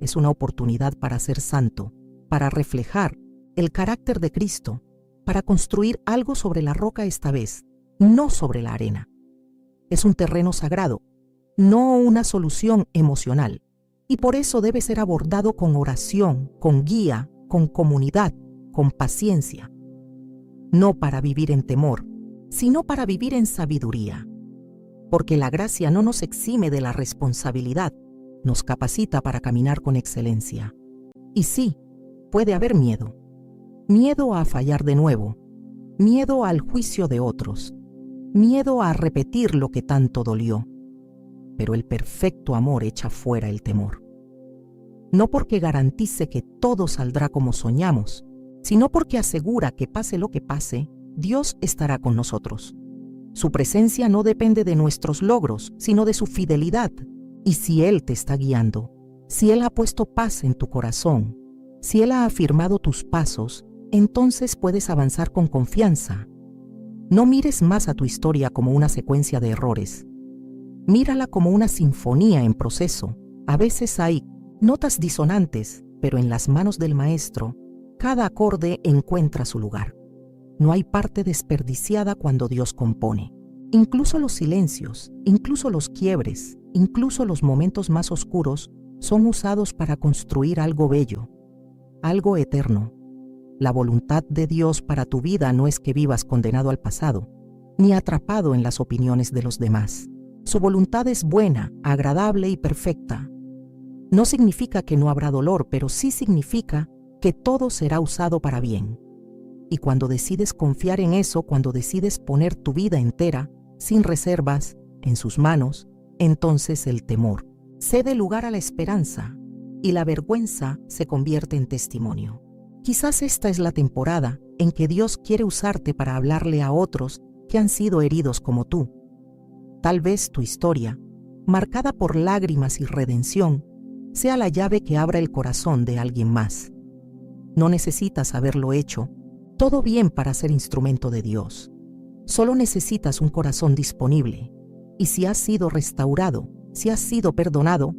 Es una oportunidad para ser santo, para reflejar el carácter de Cristo, para construir algo sobre la roca esta vez, no sobre la arena. Es un terreno sagrado, no una solución emocional. Y por eso debe ser abordado con oración, con guía, con comunidad, con paciencia. No para vivir en temor, sino para vivir en sabiduría. Porque la gracia no nos exime de la responsabilidad, nos capacita para caminar con excelencia. Y sí, puede haber miedo. Miedo a fallar de nuevo, miedo al juicio de otros, miedo a repetir lo que tanto dolió. Pero el perfecto amor echa fuera el temor. No porque garantice que todo saldrá como soñamos, sino porque asegura que pase lo que pase, Dios estará con nosotros. Su presencia no depende de nuestros logros, sino de su fidelidad. Y si Él te está guiando, si Él ha puesto paz en tu corazón, si Él ha afirmado tus pasos, entonces puedes avanzar con confianza. No mires más a tu historia como una secuencia de errores. Mírala como una sinfonía en proceso. A veces hay notas disonantes, pero en las manos del maestro, cada acorde encuentra su lugar. No hay parte desperdiciada cuando Dios compone. Incluso los silencios, incluso los quiebres, incluso los momentos más oscuros son usados para construir algo bello, algo eterno. La voluntad de Dios para tu vida no es que vivas condenado al pasado, ni atrapado en las opiniones de los demás. Su voluntad es buena, agradable y perfecta. No significa que no habrá dolor, pero sí significa que todo será usado para bien. Y cuando decides confiar en eso, cuando decides poner tu vida entera, sin reservas, en sus manos, entonces el temor cede lugar a la esperanza y la vergüenza se convierte en testimonio. Quizás esta es la temporada en que Dios quiere usarte para hablarle a otros que han sido heridos como tú. Tal vez tu historia, marcada por lágrimas y redención, sea la llave que abra el corazón de alguien más. No necesitas haberlo hecho todo bien para ser instrumento de Dios. Solo necesitas un corazón disponible. Y si has sido restaurado, si has sido perdonado,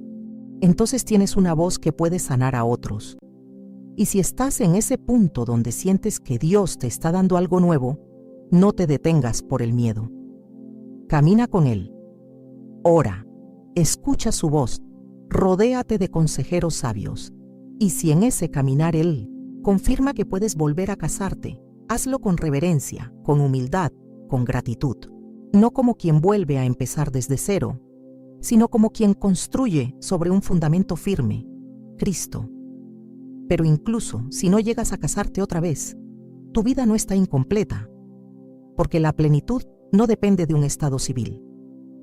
entonces tienes una voz que puede sanar a otros. Y si estás en ese punto donde sientes que Dios te está dando algo nuevo, no te detengas por el miedo. Camina con Él. Ora, escucha su voz, rodéate de consejeros sabios. Y si en ese caminar Él confirma que puedes volver a casarte, hazlo con reverencia, con humildad, con gratitud. No como quien vuelve a empezar desde cero, sino como quien construye sobre un fundamento firme, Cristo. Pero incluso si no llegas a casarte otra vez, tu vida no está incompleta, porque la plenitud no depende de un estado civil,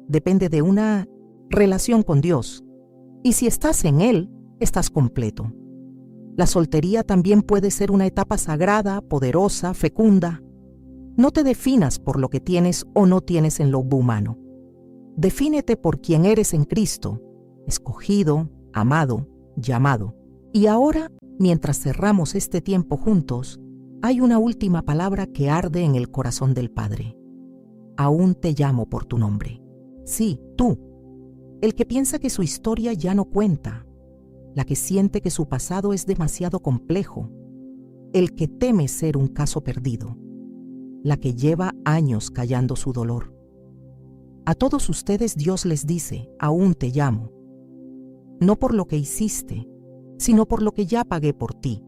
depende de una relación con Dios. Y si estás en Él, estás completo. La soltería también puede ser una etapa sagrada, poderosa, fecunda. No te definas por lo que tienes o no tienes en lo humano. Defínete por quien eres en Cristo, escogido, amado, llamado. Y ahora, mientras cerramos este tiempo juntos, hay una última palabra que arde en el corazón del Padre. Aún te llamo por tu nombre. Sí, tú, el que piensa que su historia ya no cuenta, la que siente que su pasado es demasiado complejo, el que teme ser un caso perdido, la que lleva años callando su dolor. A todos ustedes Dios les dice, aún te llamo, no por lo que hiciste, sino por lo que ya pagué por ti,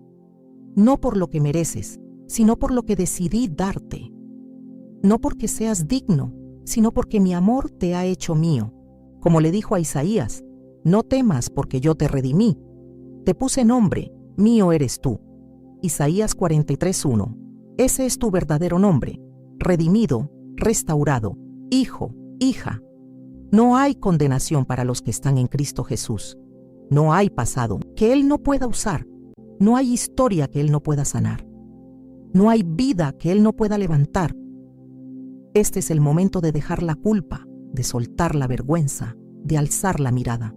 no por lo que mereces, sino por lo que decidí darte, no porque seas digno, sino porque mi amor te ha hecho mío. Como le dijo a Isaías, no temas porque yo te redimí, te puse nombre, mío eres tú. Isaías 43:1. Ese es tu verdadero nombre, redimido, restaurado, hijo, hija. No hay condenación para los que están en Cristo Jesús. No hay pasado que Él no pueda usar. No hay historia que Él no pueda sanar. No hay vida que Él no pueda levantar. Este es el momento de dejar la culpa, de soltar la vergüenza, de alzar la mirada.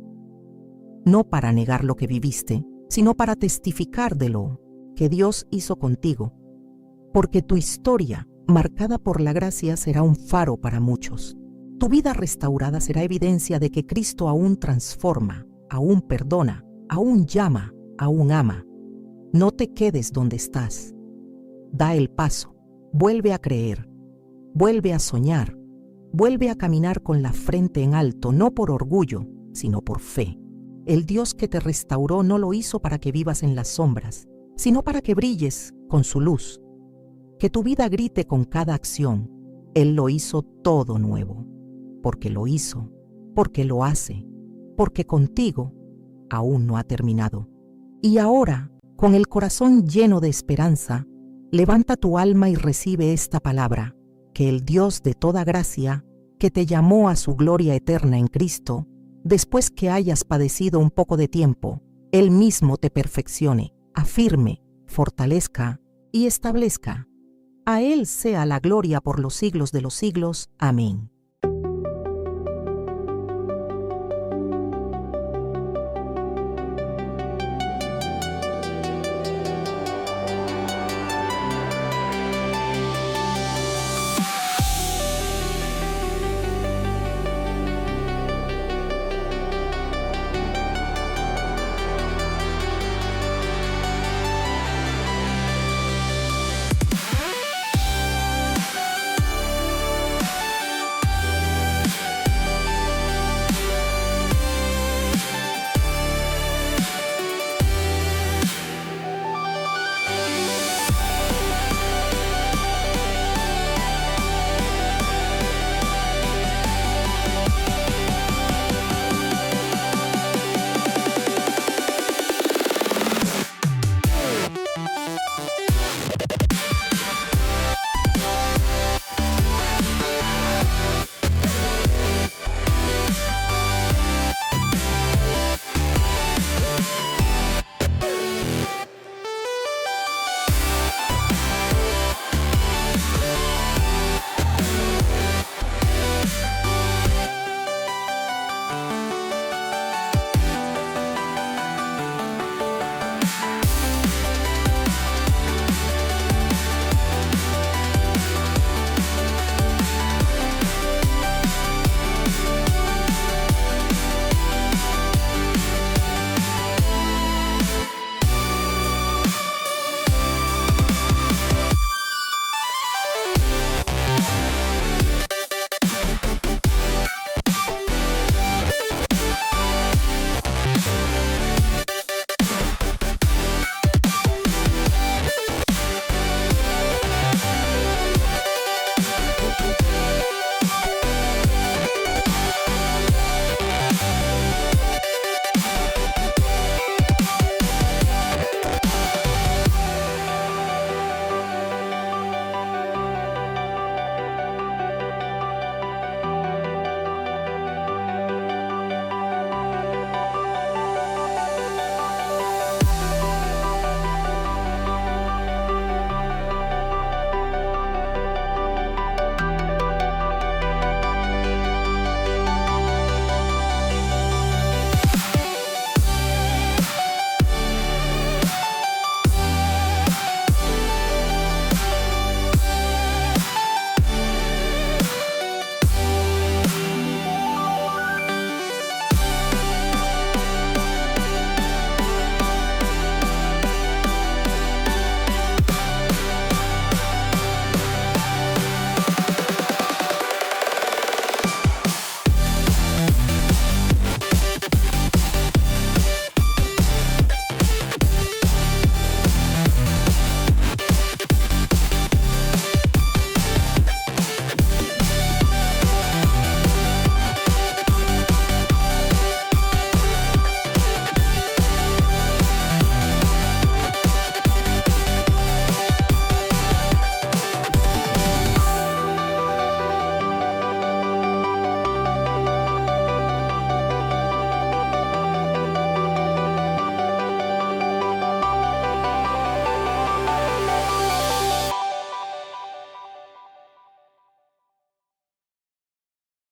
No para negar lo que viviste, sino para testificar de lo que Dios hizo contigo. Porque tu historia, marcada por la gracia, será un faro para muchos. Tu vida restaurada será evidencia de que Cristo aún transforma, aún perdona, aún llama, aún ama. No te quedes donde estás. Da el paso, vuelve a creer, vuelve a soñar, vuelve a caminar con la frente en alto, no por orgullo, sino por fe. El Dios que te restauró no lo hizo para que vivas en las sombras, sino para que brilles con su luz. Que tu vida grite con cada acción. Él lo hizo todo nuevo, porque lo hizo, porque lo hace, porque contigo aún no ha terminado. Y ahora, con el corazón lleno de esperanza, levanta tu alma y recibe esta palabra, que el Dios de toda gracia, que te llamó a su gloria eterna en Cristo, después que hayas padecido un poco de tiempo, Él mismo te perfeccione, afirme, fortalezca y establezca. A Él sea la gloria por los siglos de los siglos. Amén.